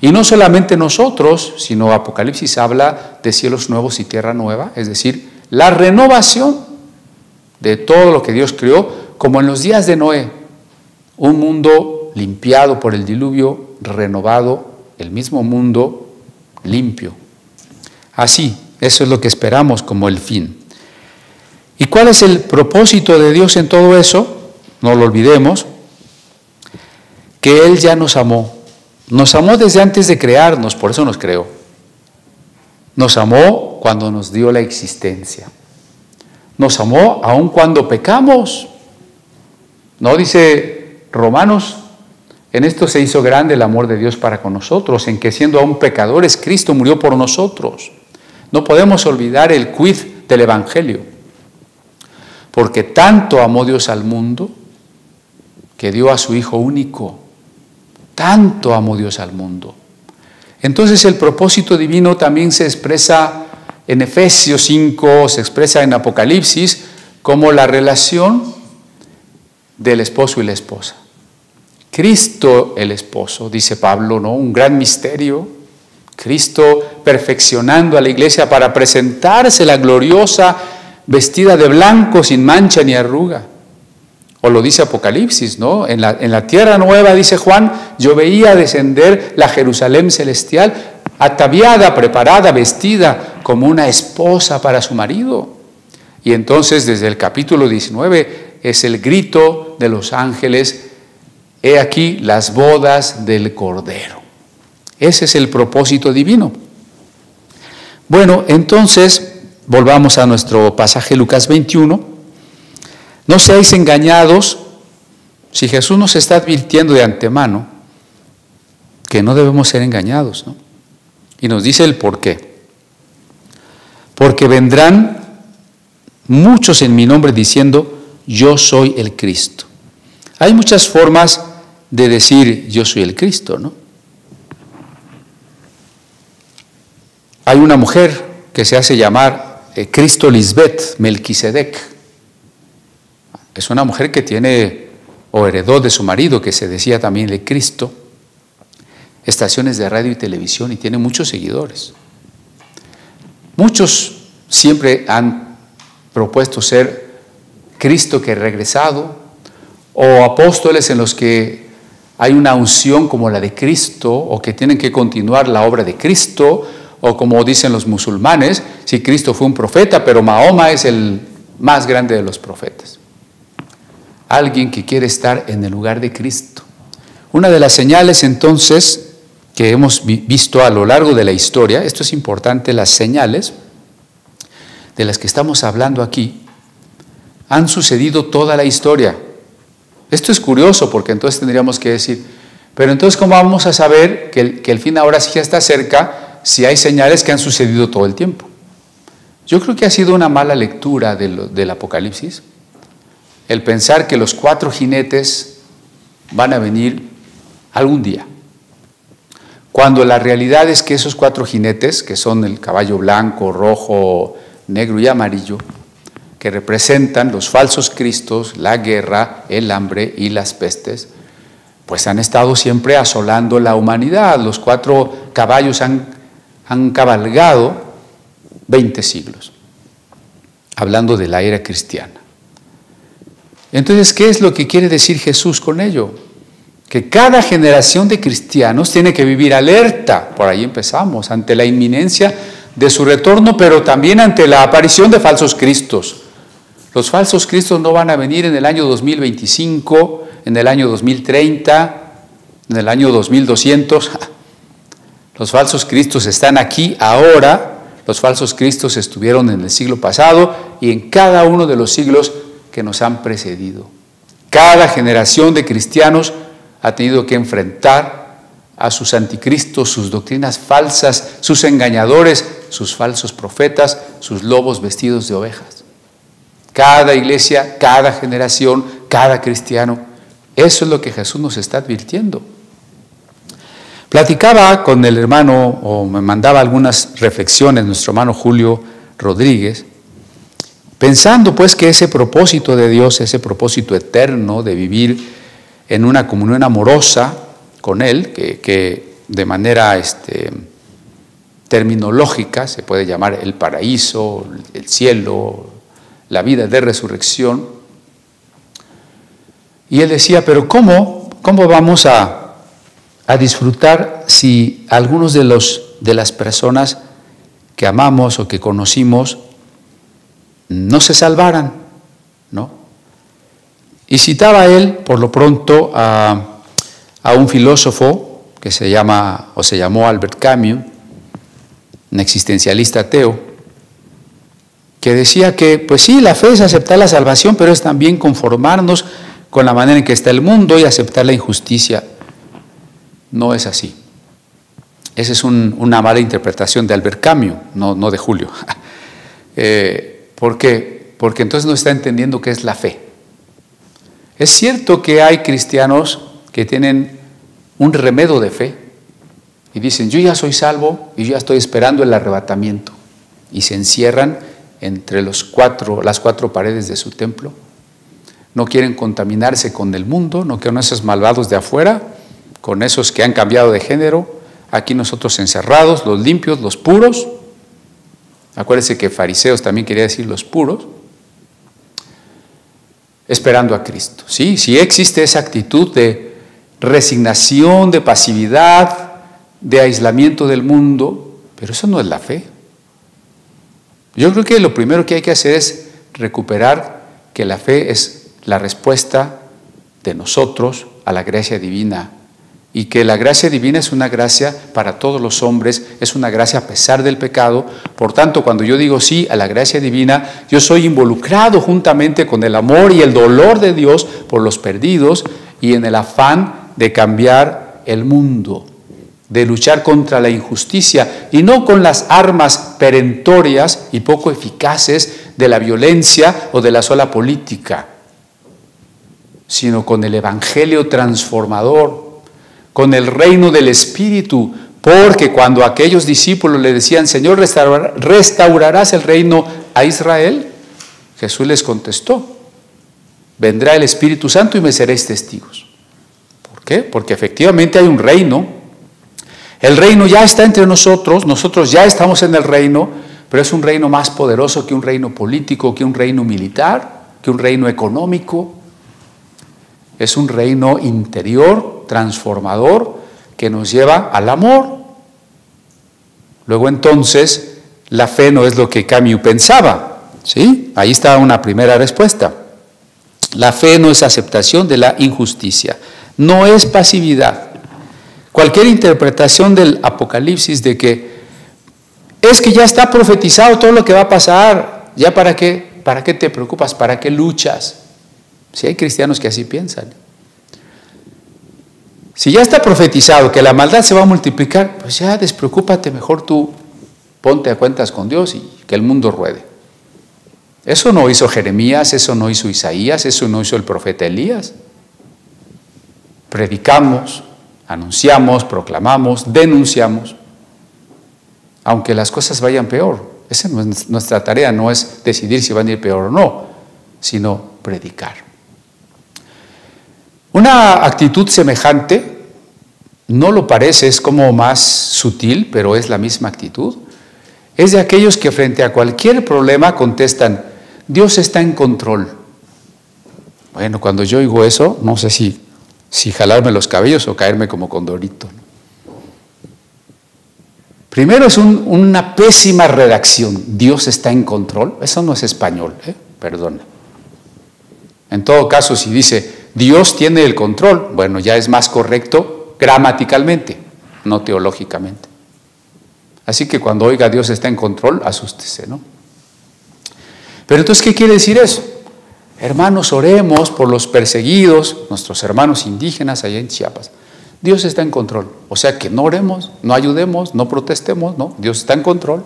Y no solamente nosotros, sino Apocalipsis habla de cielos nuevos y tierra nueva, es decir, la renovación de todo lo que Dios creó, como en los días de Noé. Un mundo limpiado por el diluvio, renovado, el mismo mundo limpio. Así, eso es lo que esperamos como el fin. ¿Y cuál es el propósito de Dios en todo eso? No lo olvidemos, que Él ya nos amó. Nos amó desde antes de crearnos, por eso nos creó. Nos amó cuando nos dio la existencia. Nos amó aun cuando pecamos. ¿No dice Romanos? En esto se hizo grande el amor de Dios para con nosotros, en que siendo aún pecadores, Cristo murió por nosotros. No podemos olvidar el quid del Evangelio. Porque tanto amó Dios al mundo, que dio a su Hijo único. Tanto amó Dios al mundo. Entonces el propósito divino también se expresa en Efesios 5, se expresa en Apocalipsis, como la relación del esposo y la esposa. Cristo el esposo, dice Pablo, ¿no? Un gran misterio. Cristo perfeccionando a la iglesia para presentársela gloriosa, vestida de blanco, sin mancha ni arruga. O lo dice Apocalipsis, ¿no? En la tierra nueva, dice Juan, yo veía descender la Jerusalén celestial, ataviada, preparada, vestida como una esposa para su marido. Y entonces desde el capítulo 19 es el grito de los ángeles, he aquí las bodas del Cordero. Ese es el propósito divino. Bueno, entonces volvamos a nuestro pasaje Lucas 21. No seáis engañados. Si Jesús nos está advirtiendo de antemano que no debemos ser engañados, ¿no? Y nos dice el por qué. Porque vendrán muchos en mi nombre diciendo, yo soy el Cristo. Hay muchas formas de decir yo soy el Cristo, ¿no? Hay una mujer que se hace llamar Cristo Lisbeth Melquisedec. Es una mujer que tiene o heredó de su marido, que se decía también de Cristo, estaciones de radio y televisión y tiene muchos seguidores. Muchos siempre han propuesto ser Cristo que ha regresado o apóstoles en los que hay una unción como la de Cristo o que tienen que continuar la obra de Cristo o como dicen los musulmanes, si Cristo fue un profeta, pero Mahoma es el más grande de los profetas. Alguien que quiere estar en el lugar de Cristo. Una de las señales entonces que hemos visto a lo largo de la historia, esto es importante, las señales de las que estamos hablando aquí, han sucedido toda la historia. Esto es curioso porque entonces tendríamos que decir, pero entonces ¿cómo vamos a saber que el fin ahora sí ya está cerca si hay señales que han sucedido todo el tiempo? Yo creo que ha sido una mala lectura del Apocalipsis el pensar que los 4 jinetes van a venir algún día, cuando la realidad es que esos 4 jinetes, que son el caballo blanco, rojo, negro y amarillo, que representan los falsos cristos, la guerra, el hambre y las pestes, pues han estado siempre asolando la humanidad. Los 4 caballos han cabalgado 20 siglos, hablando de la era cristiana. Entonces, ¿qué es lo que quiere decir Jesús con ello? Que cada generación de cristianos tiene que vivir alerta, por ahí empezamos, ante la inminencia de su retorno, pero también ante la aparición de falsos cristos. Los falsos cristos no van a venir en el año 2025, en el año 2030, en el año 2200. Los falsos cristos están aquí ahora. Los falsos cristos estuvieron en el siglo pasado y en cada uno de los siglos que nos han precedido. Cada generación de cristianos ha tenido que enfrentar a sus anticristos, sus doctrinas falsas, sus engañadores, sus falsos profetas, sus lobos vestidos de ovejas. Cada iglesia, cada generación, cada cristiano. Eso es lo que Jesús nos está advirtiendo. Platicaba con el hermano, o me mandaba algunas reflexiones, nuestro hermano Julio Rodríguez, pensando pues que ese propósito de Dios, ese propósito eterno de vivir en una comunión amorosa con Él, que de manera terminológica se puede llamar el paraíso, el cielo, la vida de resurrección. Y él decía, pero ¿cómo vamos a disfrutar si algunos de las personas que amamos o que conocimos no se salvaran, ¿no? Y citaba él, por lo pronto, a un filósofo que se llamó Albert Camus, un existencialista ateo, que decía que, pues sí, la fe es aceptar la salvación, pero es también conformarnos con la manera en que está el mundo y aceptar la injusticia. No es así. Esa es una mala interpretación de Albert Camus, no de Julio. ¿Por qué? Porque entonces no está entendiendo qué es la fe. Es cierto que hay cristianos que tienen un remedio de fe y dicen, yo ya soy salvo y yo ya estoy esperando el arrebatamiento, y se encierran entre las cuatro paredes de su templo. No quieren contaminarse con el mundo, no con esos malvados de afuera, con esos que han cambiado de género. Aquí nosotros encerrados, los limpios, los puros. Acuérdense que fariseos también quería decir los puros. Esperando a Cristo. Sí existe esa actitud de resignación, de pasividad, de aislamiento del mundo, pero eso no es la fe. Yo creo que lo primero que hay que hacer es recuperar que la fe es la respuesta de nosotros a la gracia divina, y que la gracia divina es una gracia para todos los hombres, es una gracia a pesar del pecado. Por tanto, cuando yo digo sí a la gracia divina, yo soy involucrado juntamente con el amor y el dolor de Dios por los perdidos y en el afán de cambiar el mundo, de luchar contra la injusticia, y no con las armas perentorias y poco eficaces de la violencia o de la sola política, sino con el evangelio transformador, con el reino del Espíritu. Porque cuando aquellos discípulos le decían, Señor, ¿restaurarás el reino a Israel? Jesús les contestó, vendrá el Espíritu Santo y me seréis testigos. ¿Por qué? Porque efectivamente hay un reino. El reino ya está entre nosotros ya estamos en el reino, pero es un reino más poderoso que un reino político, que un reino militar, que un reino económico. Es un reino interior, transformador, que nos lleva al amor. Luego entonces, la fe no es lo que Camus pensaba, ¿sí? Ahí está una primera respuesta. La fe no es aceptación de la injusticia, no es pasividad. Cualquier interpretación del Apocalipsis de que es que ya está profetizado todo lo que va a pasar, ya para qué te preocupas, para qué luchas. Si hay cristianos que así piensan. Si ya está profetizado que la maldad se va a multiplicar, pues ya despreocúpate, mejor tú ponte a cuentas con Dios y que el mundo ruede. Eso no hizo Jeremías, eso no hizo Isaías, eso no hizo el profeta Elías. Predicamos, anunciamos, proclamamos, denunciamos, aunque las cosas vayan peor. Esa no es nuestra tarea, no es decidir si van a ir peor o no, sino predicar. Una actitud semejante, no lo parece, es como más sutil, pero es la misma actitud, es de aquellos que frente a cualquier problema contestan, Dios está en control. Bueno, cuando yo oigo eso, no sé si jalarme los cabellos o caerme como condorito. Primero es una pésima redacción, Dios está en control, eso no es español, perdona. En todo caso, si dice Dios tiene el control, bueno, ya es más correcto gramaticalmente, no teológicamente. Así que cuando oiga Dios está en control, asústese, ¿no? Pero entonces, ¿qué quiere decir eso? Hermanos, oremos por los perseguidos, nuestros hermanos indígenas allá en Chiapas. Dios está en control. O sea que no oremos, no ayudemos, no protestemos, no. Dios está en control.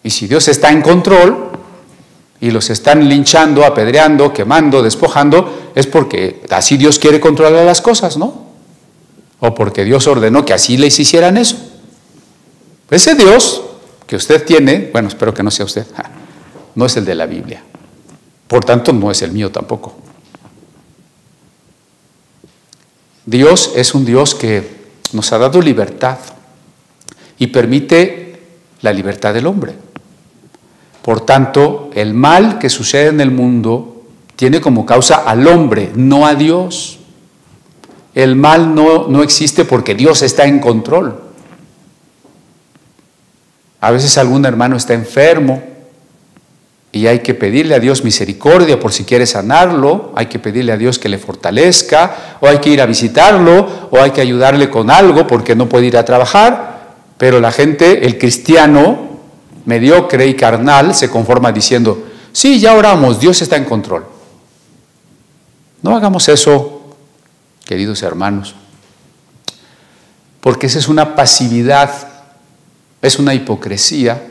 Y si Dios está en control y los están linchando, apedreando, quemando, despojando, es porque así Dios quiere controlar las cosas, ¿no? O porque Dios ordenó que así les hicieran eso. Ese Dios que usted tiene, bueno, espero que no sea usted, no es el de la Biblia. Por tanto, no es el mío tampoco. Dios es un Dios que nos ha dado libertad y permite la libertad del hombre. Por tanto, el mal que sucede en el mundo tiene como causa al hombre, no a Dios. El mal no existe porque Dios está en control. A veces algún hermano está enfermo y hay que pedirle a Dios misericordia por si quiere sanarlo, hay que pedirle a Dios que le fortalezca, o hay que ir a visitarlo, o hay que ayudarle con algo porque no puede ir a trabajar, pero la gente, el cristiano mediocre y carnal, se conforma diciendo, sí, ya oramos, Dios está en control. No hagamos eso, queridos hermanos, porque esa es una pasividad, es una hipocresía,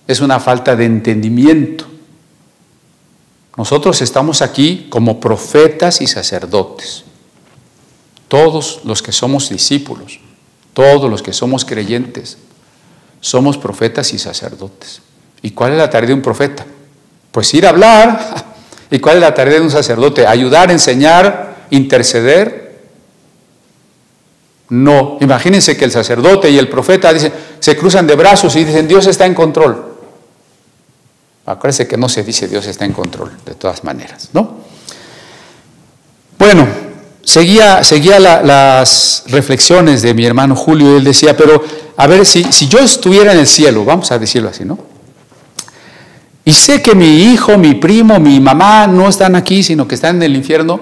es una falta de entendimiento. Nosotros estamos aquí como profetas y sacerdotes. Todos los que somos discípulos, todos los que somos creyentes, somos profetas y sacerdotes. ¿Y cuál es la tarea de un profeta? Pues ir a hablar. ¿Y cuál es la tarea de un sacerdote? Ayudar, enseñar, interceder. No, imagínense que el sacerdote y el profeta se cruzan de brazos y dicen, Dios está en control. Acuérdense que no se dice Dios está en control, de todas maneras, ¿no? Bueno, seguía las reflexiones de mi hermano Julio y él decía, pero a ver, si yo estuviera en el cielo, vamos a decirlo así, ¿no? Y sé que mi hijo, mi primo, mi mamá no están aquí, sino que están en el infierno,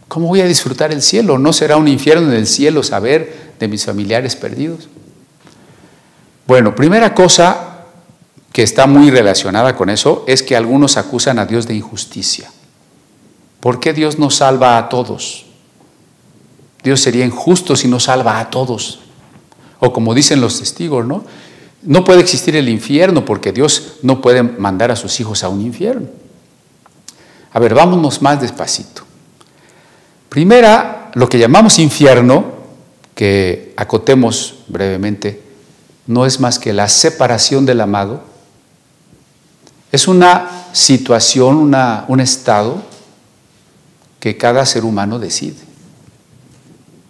¿cómo voy a disfrutar el cielo? ¿No será un infierno en el cielo saber de mis familiares perdidos? Bueno, primera cosa que está muy relacionada con eso, es que algunos acusan a Dios de injusticia. ¿Por qué Dios no salva a todos? Dios sería injusto si no salva a todos. O como dicen los testigos, ¿no? No puede existir el infierno porque Dios no puede mandar a sus hijos a un infierno. A ver, vámonos más despacito. Primera, lo que llamamos infierno, que acotemos brevemente, no es más que la separación del amado. Es una situación, un estado que cada ser humano decide.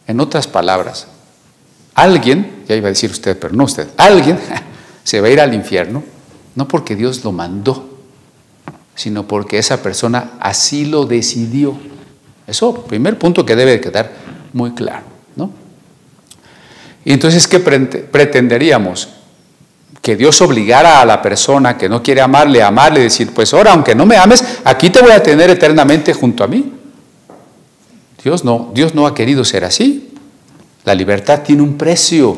En otras palabras, alguien, ya iba a decir usted, pero no usted, alguien se va a ir al infierno, no porque Dios lo mandó, sino porque esa persona así lo decidió. Eso, primer punto que debe de quedar muy claro, ¿no? Y entonces, ¿qué pretenderíamos? Que Dios obligara a la persona que no quiere amarle a amarle, decir, pues ahora, aunque no me ames, aquí te voy a tener eternamente junto a mí. Dios no ha querido ser así. La libertad tiene un precio.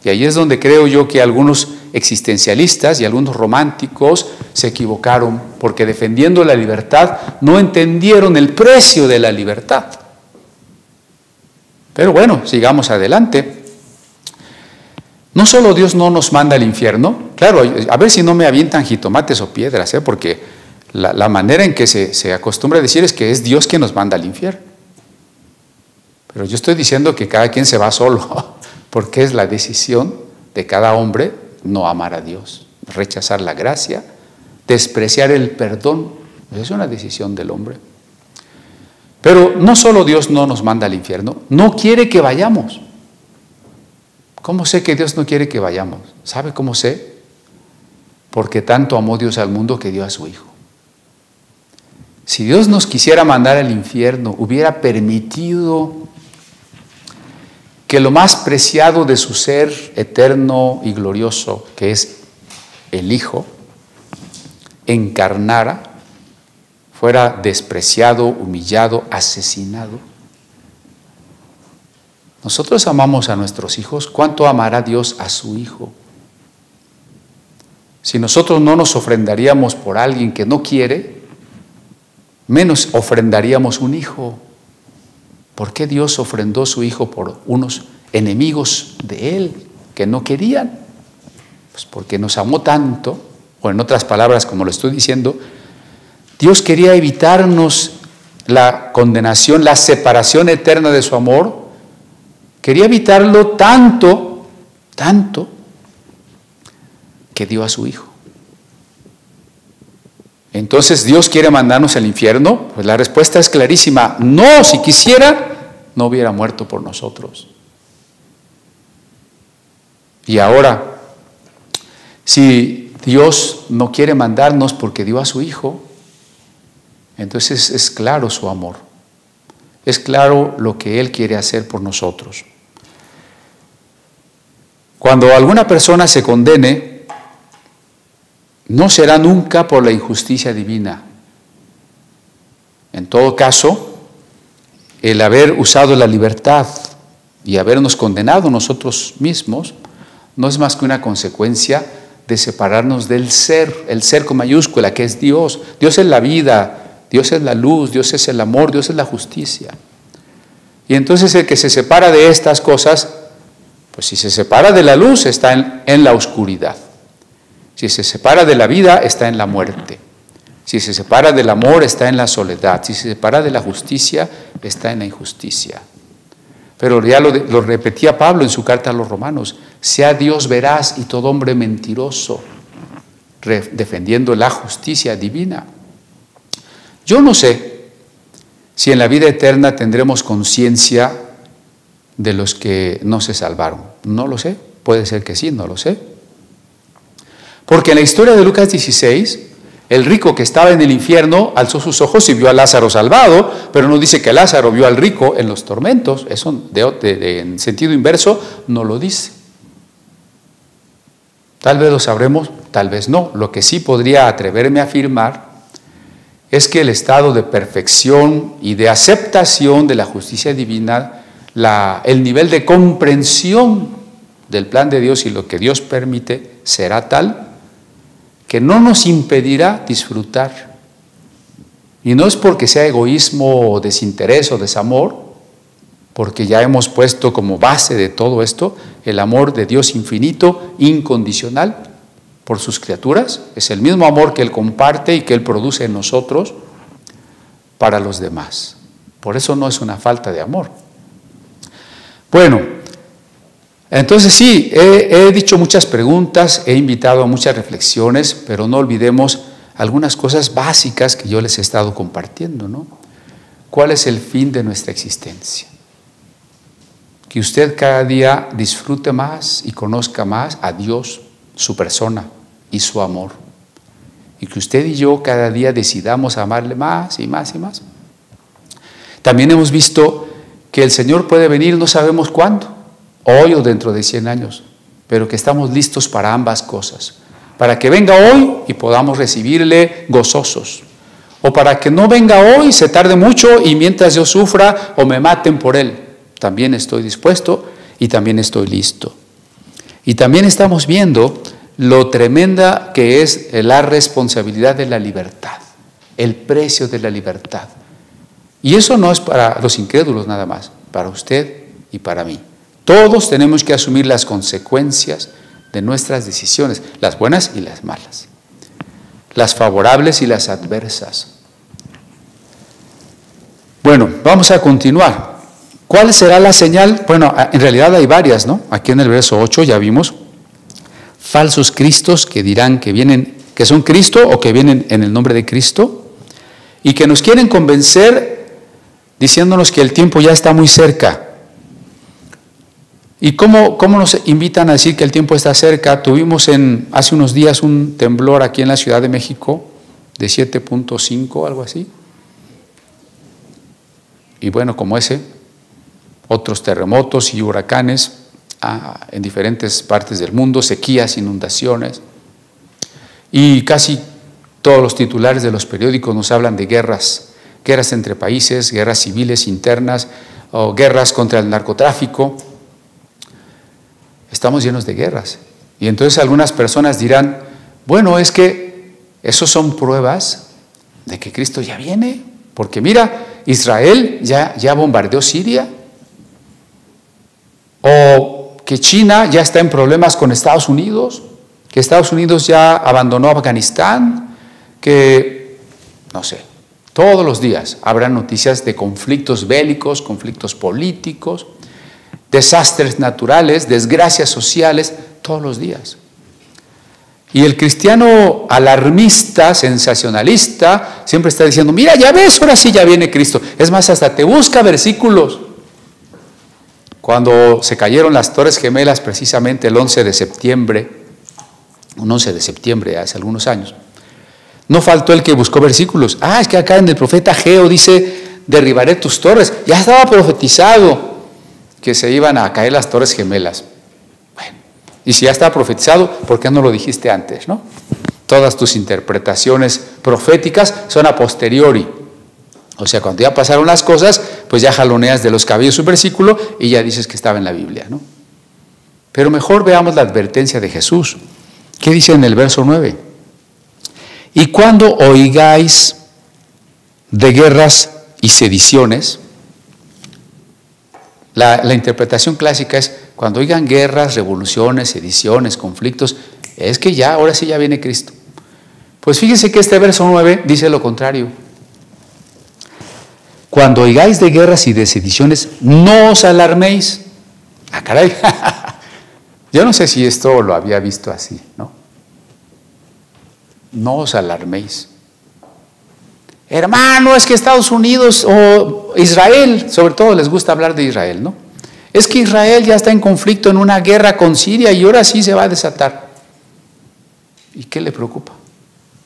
Y ahí es donde creo yo que algunos existencialistas y algunos románticos se equivocaron, porque defendiendo la libertad no entendieron el precio de la libertad. Pero bueno, sigamos adelante. No solo Dios no nos manda al infierno, claro, a ver si no me avientan jitomates o piedras, porque la manera en que se acostumbra a decir es que es Dios quien nos manda al infierno. Pero yo estoy diciendo que cada quien se va solo, porque es la decisión de cada hombre no amar a Dios, rechazar la gracia, despreciar el perdón, es una decisión del hombre. Pero no solo Dios no nos manda al infierno, no quiere que vayamos. ¿Cómo sé que Dios no quiere que vayamos? ¿Sabe cómo sé? Porque tanto amó Dios al mundo que dio a su Hijo. Si Dios nos quisiera mandar al infierno, hubiera permitido que lo más preciado de su ser eterno y glorioso, que es el Hijo, encarnara, fuera despreciado, humillado, asesinado. Nosotros amamos a nuestros hijos. ¿Cuánto amará Dios a su Hijo? Si nosotros no nos ofrendaríamos por alguien que no quiere, menos ofrendaríamos un hijo. ¿Por qué Dios ofrendó su Hijo por unos enemigos de Él que no querían? Pues porque nos amó tanto, o en otras palabras, como lo estoy diciendo, Dios quería evitarnos la condenación, la separación eterna de su amor. Quería evitarlo tanto, tanto, que dio a su Hijo. Entonces, ¿Dios quiere mandarnos al infierno? Pues la respuesta es clarísima. No, si quisiera, no hubiera muerto por nosotros. Y ahora, si Dios no quiere mandarnos porque dio a su Hijo, entonces es claro su amor. Es claro lo que Él quiere hacer por nosotros. Cuando alguna persona se condene, no será nunca por la injusticia divina. En todo caso, el haber usado la libertad y habernos condenado nosotros mismos no es más que una consecuencia de separarnos del ser, el ser con mayúscula, que es Dios. Dios es la vida, Dios es la luz, Dios es el amor, Dios es la justicia. Y entonces el que se separa de estas cosas, pues si se separa de la luz, está en la oscuridad. Si se separa de la vida, está en la muerte. Si se separa del amor, está en la soledad. Si se separa de la justicia, está en la injusticia. Pero ya lo repetía Pablo en su carta a los Romanos: sea Dios veraz y todo hombre mentiroso, defendiendo la justicia divina. Yo no sé si en la vida eterna tendremos conciencia de los que no se salvaron. No lo sé, puede ser que sí, no lo sé. Porque en la historia de Lucas 16, el rico que estaba en el infierno alzó sus ojos y vio a Lázaro salvado, pero no dice que Lázaro vio al rico en los tormentos. Eso en sentido inverso no lo dice. Tal vez lo sabremos, tal vez no. Lo que sí podría atreverme a afirmar es que el estado de perfección y de aceptación de la justicia divina, el nivel de comprensión del plan de Dios y lo que Dios permite, será tal que no nos impedirá disfrutar. Y no es porque sea egoísmo o desinterés o desamor, porque ya hemos puesto como base de todo esto el amor de Dios infinito, incondicional, por sus criaturas. Es el mismo amor que Él comparte y que Él produce en nosotros para los demás. Por eso no es una falta de amor. Bueno, entonces sí, he dicho muchas preguntas, he invitado a muchas reflexiones, pero no olvidemos algunas cosas básicas que yo les he estado compartiendo, ¿no? ¿Cuál es el fin de nuestra existencia? Que usted cada día disfrute más y conozca más a Dios, su persona y su amor. Y que usted y yo cada día decidamos amarle más y más y más. También hemos visto que el Señor puede venir, no sabemos cuándo, hoy o dentro de 100 años, pero que estamos listos para ambas cosas. Para que venga hoy y podamos recibirle gozosos. O para que no venga hoy, se tarde mucho y mientras yo sufra o me maten por Él. También estoy dispuesto y también estoy listo. Y también estamos viendo lo tremenda que es la responsabilidad de la libertad, el precio de la libertad. Y eso no es para los incrédulos nada más, para usted y para mí. Todos tenemos que asumir las consecuencias de nuestras decisiones, las buenas y las malas, las favorables y las adversas. Bueno, vamos a continuar. ¿Cuál será la señal? Bueno, en realidad hay varias, ¿no? Aquí en el verso 8 ya vimos falsos cristos que dirán que vienen, que son Cristo o que vienen en el nombre de Cristo y que nos quieren convencer diciéndonos que el tiempo ya está muy cerca. ¿Y cómo nos invitan a decir que el tiempo está cerca? Tuvimos hace unos días un temblor aquí en la Ciudad de México de 7.5, algo así. Y bueno, como ese, otros terremotos y huracanes en diferentes partes del mundo, sequías, inundaciones. Y casi Todos los titulares de los periódicos nos hablan de guerras, guerras entre países, guerras civiles internas, o guerras contra el narcotráfico. Estamos llenos de guerras. Y entonces algunas personas dirán, bueno, es que esos son pruebas de que Cristo ya viene, porque mira, Israel ya bombardeó Siria, o que China ya está en problemas con Estados Unidos, que Estados Unidos ya abandonó Afganistán, que, no sé, todos los días habrá noticias de conflictos bélicos, conflictos políticos, desastres naturales, desgracias sociales, todos los días. Y el cristiano alarmista, sensacionalista, siempre está diciendo, mira, ya ves, ahora sí ya viene Cristo. Es más, hasta te busca versículos. Cuando se cayeron las Torres Gemelas, precisamente el 11 de septiembre, un 11 de septiembre hace algunos años, no faltó el que buscó versículos. Es que acá en el profeta Ageo dice, derribaré tus torres. Ya estaba profetizado que se iban a caer las Torres Gemelas. Bueno, y si ya estaba profetizado, ¿por qué no lo dijiste antes, no? Todas tus interpretaciones proféticas son a posteriori. O sea, cuando ya pasaron las cosas, pues ya jaloneas de los cabellos un versículo y ya dices que estaba en la Biblia, ¿no? Pero mejor veamos la advertencia de Jesús. ¿Qué dice en el verso 9? Y cuando oigáis de guerras y sediciones, la interpretación clásica es, cuando oigan guerras, revoluciones, sediciones, conflictos, es que ya, ahora sí ya viene Cristo. Pues fíjense que este verso 9 dice lo contrario. Cuando oigáis de guerras y de sediciones, no os alarméis. Caray, yo no sé si esto lo había visto así, ¿no? No os alarméis. Hermano, es que Estados Unidos o Israel, sobre todo les gusta hablar de Israel, ¿no? Es que Israel ya está en conflicto, en una guerra con Siria y ahora sí se va a desatar. ¿Y qué le preocupa?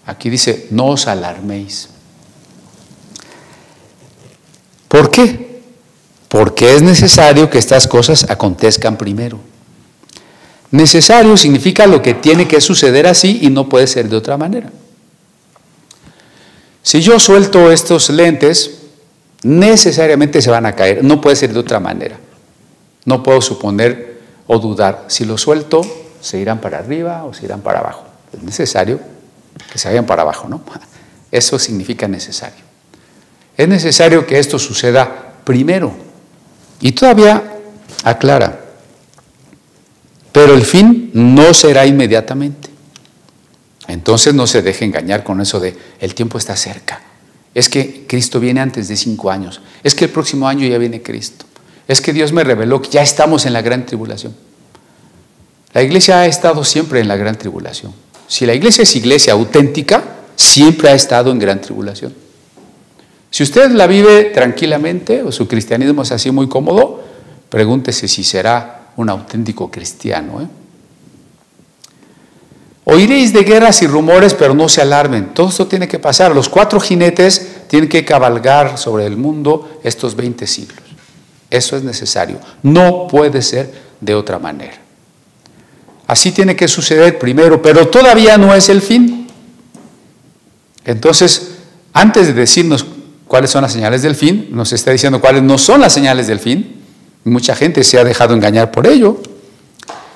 Aquí dice, no os alarméis. ¿Por qué? Porque es necesario que estas cosas acontezcan primero. Necesario significa lo que tiene que suceder así y no puede ser de otra manera. Si yo suelto estos lentes, necesariamente se van a caer, no puede ser de otra manera. No puedo suponer o dudar, si los suelto, se irán para arriba o se irán para abajo. Es necesario que se vayan para abajo, ¿no? Eso significa necesario. Es necesario que esto suceda primero. Y todavía aclara, pero el fin no será inmediatamente. Entonces no se deje engañar con eso de el tiempo está cerca. Es que Cristo viene antes de 5 años. Es que el próximo año ya viene Cristo. Es que Dios me reveló que ya estamos en la gran tribulación. La iglesia ha estado siempre en la gran tribulación. Si la iglesia es iglesia auténtica, siempre ha estado en gran tribulación. Si usted la vive tranquilamente o su cristianismo es así muy cómodo, pregúntese si será un auténtico cristiano. Oiréis de guerras y rumores, pero no se alarmen. Todo esto tiene que pasar. Los 4 jinetes tienen que cabalgar sobre el mundo estos 20 siglos. Eso es necesario. No puede ser de otra manera. Así tiene que suceder primero, pero todavía no es el fin. Entonces, antes de decirnos cuáles son las señales del fin, nos está diciendo cuáles no son las señales del fin. Mucha gente se ha dejado engañar por ello.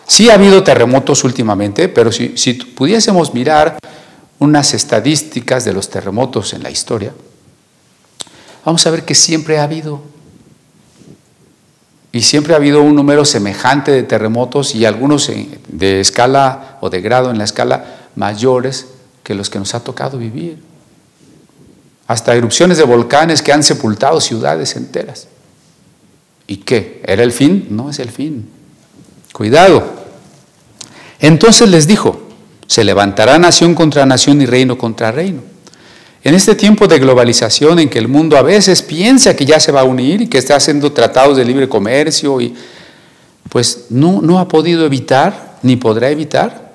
Sí ha habido terremotos últimamente, pero si pudiésemos mirar unas estadísticas de los terremotos en la historia, vamos a ver que siempre ha habido. Y siempre ha habido un número semejante de terremotos y algunos de escala o de grado en la escala mayores que los que nos ha tocado vivir. Hasta erupciones de volcanes que han sepultado ciudades enteras. ¿Y qué? ¿Era el fin? No es el fin. Cuidado. Entonces les dijo, se levantará nación contra nación y reino contra reino. En este tiempo de globalización en que el mundo a veces piensa que ya se va a unir y que está haciendo tratados de libre comercio, y pues no ha podido evitar, ni podrá evitar,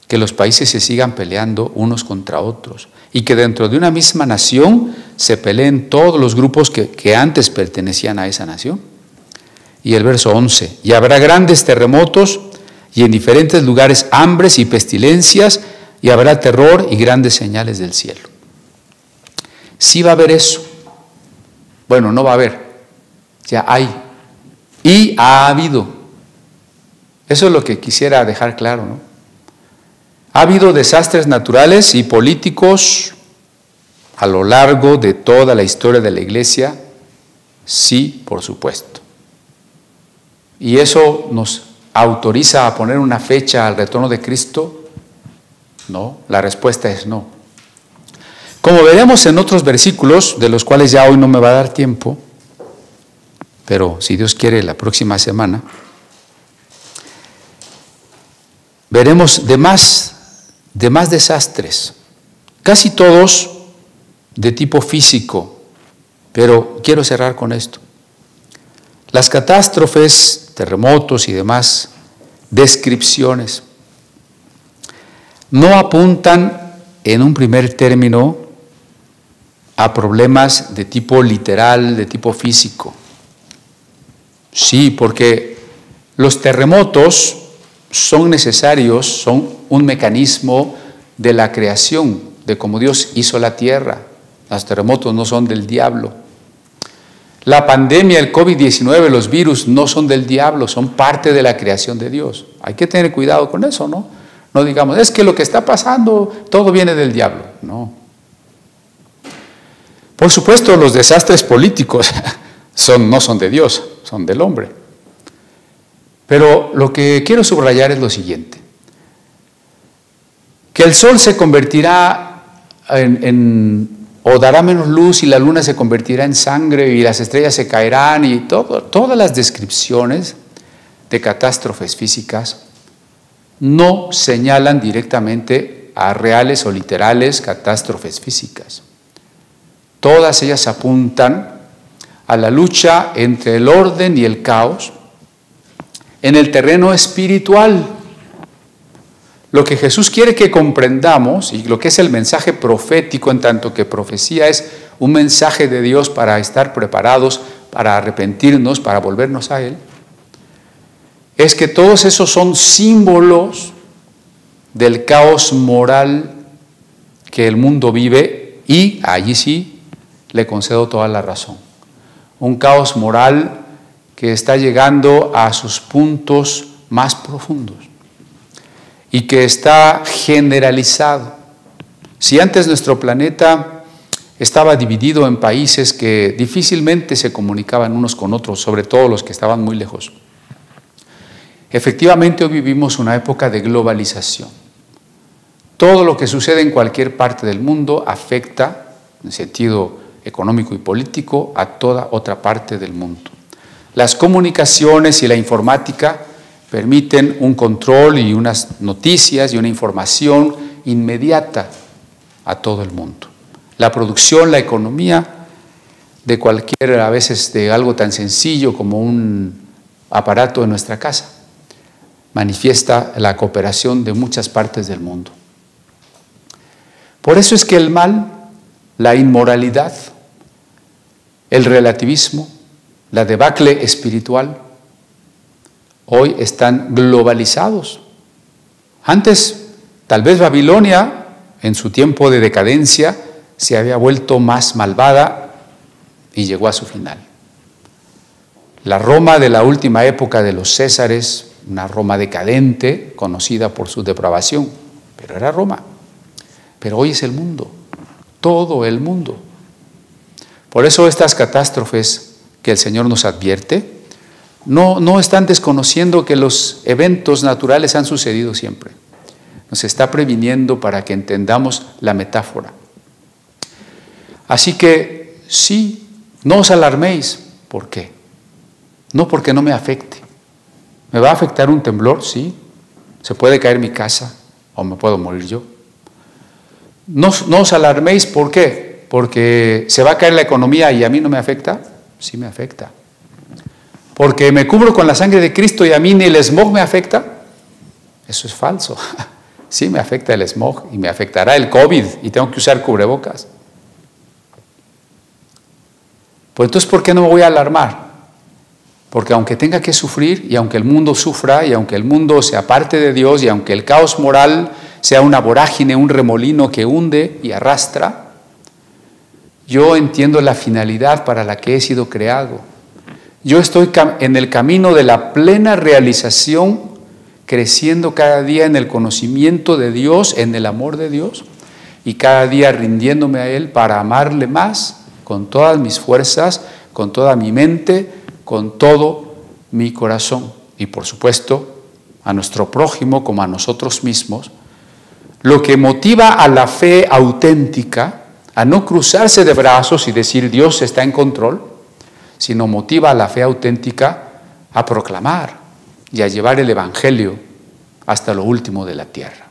que los países se sigan peleando unos contra otros y que dentro de una misma nación se peleen todos los grupos que antes pertenecían a esa nación. Y el verso 11, y habrá grandes terremotos y en diferentes lugares hambres y pestilencias, y habrá terror y grandes señales del cielo. Sí va a haber eso. Bueno, no va a haber, ya hay y ha habido. Eso es lo que quisiera dejar claro, ¿no? Ha habido desastres naturales y políticos a lo largo de toda la historia de la Iglesia, sí, por supuesto. ¿Y eso nos autoriza a poner una fecha al retorno de Cristo? No, la respuesta es no. Como veremos en otros versículos, de los cuales ya hoy no me va a dar tiempo, pero si Dios quiere la próxima semana, veremos de más desastres, casi todos de tipo físico, pero quiero cerrar con esto. Las catástrofes, terremotos y demás descripciones no apuntan en un primer término a problemas de tipo literal, de tipo físico. Sí, porque los terremotos son necesarios, son un mecanismo de la creación, de cómo Dios hizo la tierra. Los terremotos no son del diablo. La pandemia, el COVID-19, los virus no son del diablo, son parte de la creación de Dios. Hay que tener cuidado con eso, ¿no? No digamos, es que lo que está pasando, todo viene del diablo. No. Por supuesto, los desastres políticos no son de Dios, son del hombre. Pero lo que quiero subrayar es lo siguiente: que el sol se convertirá o dará menos luz y la luna se convertirá en sangre y las estrellas se caerán y todas las descripciones de catástrofes físicas no señalan directamente a reales o literales catástrofes físicas. Todas ellas apuntan a la lucha entre el orden y el caos en el terreno espiritual. Lo que Jesús quiere que comprendamos, y lo que es el mensaje profético, en tanto que profecía es un mensaje de Dios para estar preparados, para arrepentirnos, para volvernos a Él, es que todos esos son símbolos del caos moral que el mundo vive, y allí sí le concedo toda la razón. Un caos moral que está llegando a sus puntos más profundos y que está generalizado. Si antes nuestro planeta estaba dividido en países que difícilmente se comunicaban unos con otros, sobre todo los que estaban muy lejos, efectivamente hoy vivimos una época de globalización. Todo lo que sucede en cualquier parte del mundo afecta, en sentido económico y político, a toda otra parte del mundo. Las comunicaciones y la informática permiten un control y unas noticias y una información inmediata a todo el mundo. La producción, la economía de cualquier, a veces de algo tan sencillo como un aparato en nuestra casa, manifiesta la cooperación de muchas partes del mundo. Por eso es que el mal, la inmoralidad, el relativismo, la debacle espiritual, hoy están globalizados. Antes, tal vez Babilonia, en su tiempo de decadencia, se había vuelto más malvada y llegó a su final. La Roma de la última época de los Césares, una Roma decadente, conocida por su depravación, pero era Roma. Pero hoy es el mundo, todo el mundo. Por eso estas catástrofes que el Señor nos advierte, no están desconociendo que los eventos naturales han sucedido siempre. Nos está previniendo para que entendamos la metáfora. Así que sí, no os alarméis. ¿Por qué? No porque no me afecte. ¿Me va a afectar un temblor? Sí. ¿Se puede caer mi casa o me puedo morir yo? No os alarméis. ¿Por qué? Porque se va a caer la economía y a mí no me afecta. Sí me afecta. Porque me cubro con la sangre de Cristo y a mí ni el smog me afecta. Eso es falso. Sí me afecta el smog y me afectará el COVID y tengo que usar cubrebocas. Pues entonces, ¿por qué no me voy a alarmar? Porque aunque tenga que sufrir y aunque el mundo sufra y aunque el mundo se aparte de Dios y aunque el caos moral sea una vorágine, un remolino que hunde y arrastra. Yo entiendo la finalidad para la que he sido creado. Yo estoy en el camino de la plena realización, creciendo cada día en el conocimiento de Dios, en el amor de Dios, y cada día rindiéndome a Él para amarle más con todas mis fuerzas, con toda mi mente, con todo mi corazón. Y por supuesto, a nuestro prójimo como a nosotros mismos. Lo que motiva a la fe auténtica, a no cruzarse de brazos y decir Dios está en control, sino motiva a la fe auténtica a proclamar y a llevar el Evangelio hasta lo último de la tierra.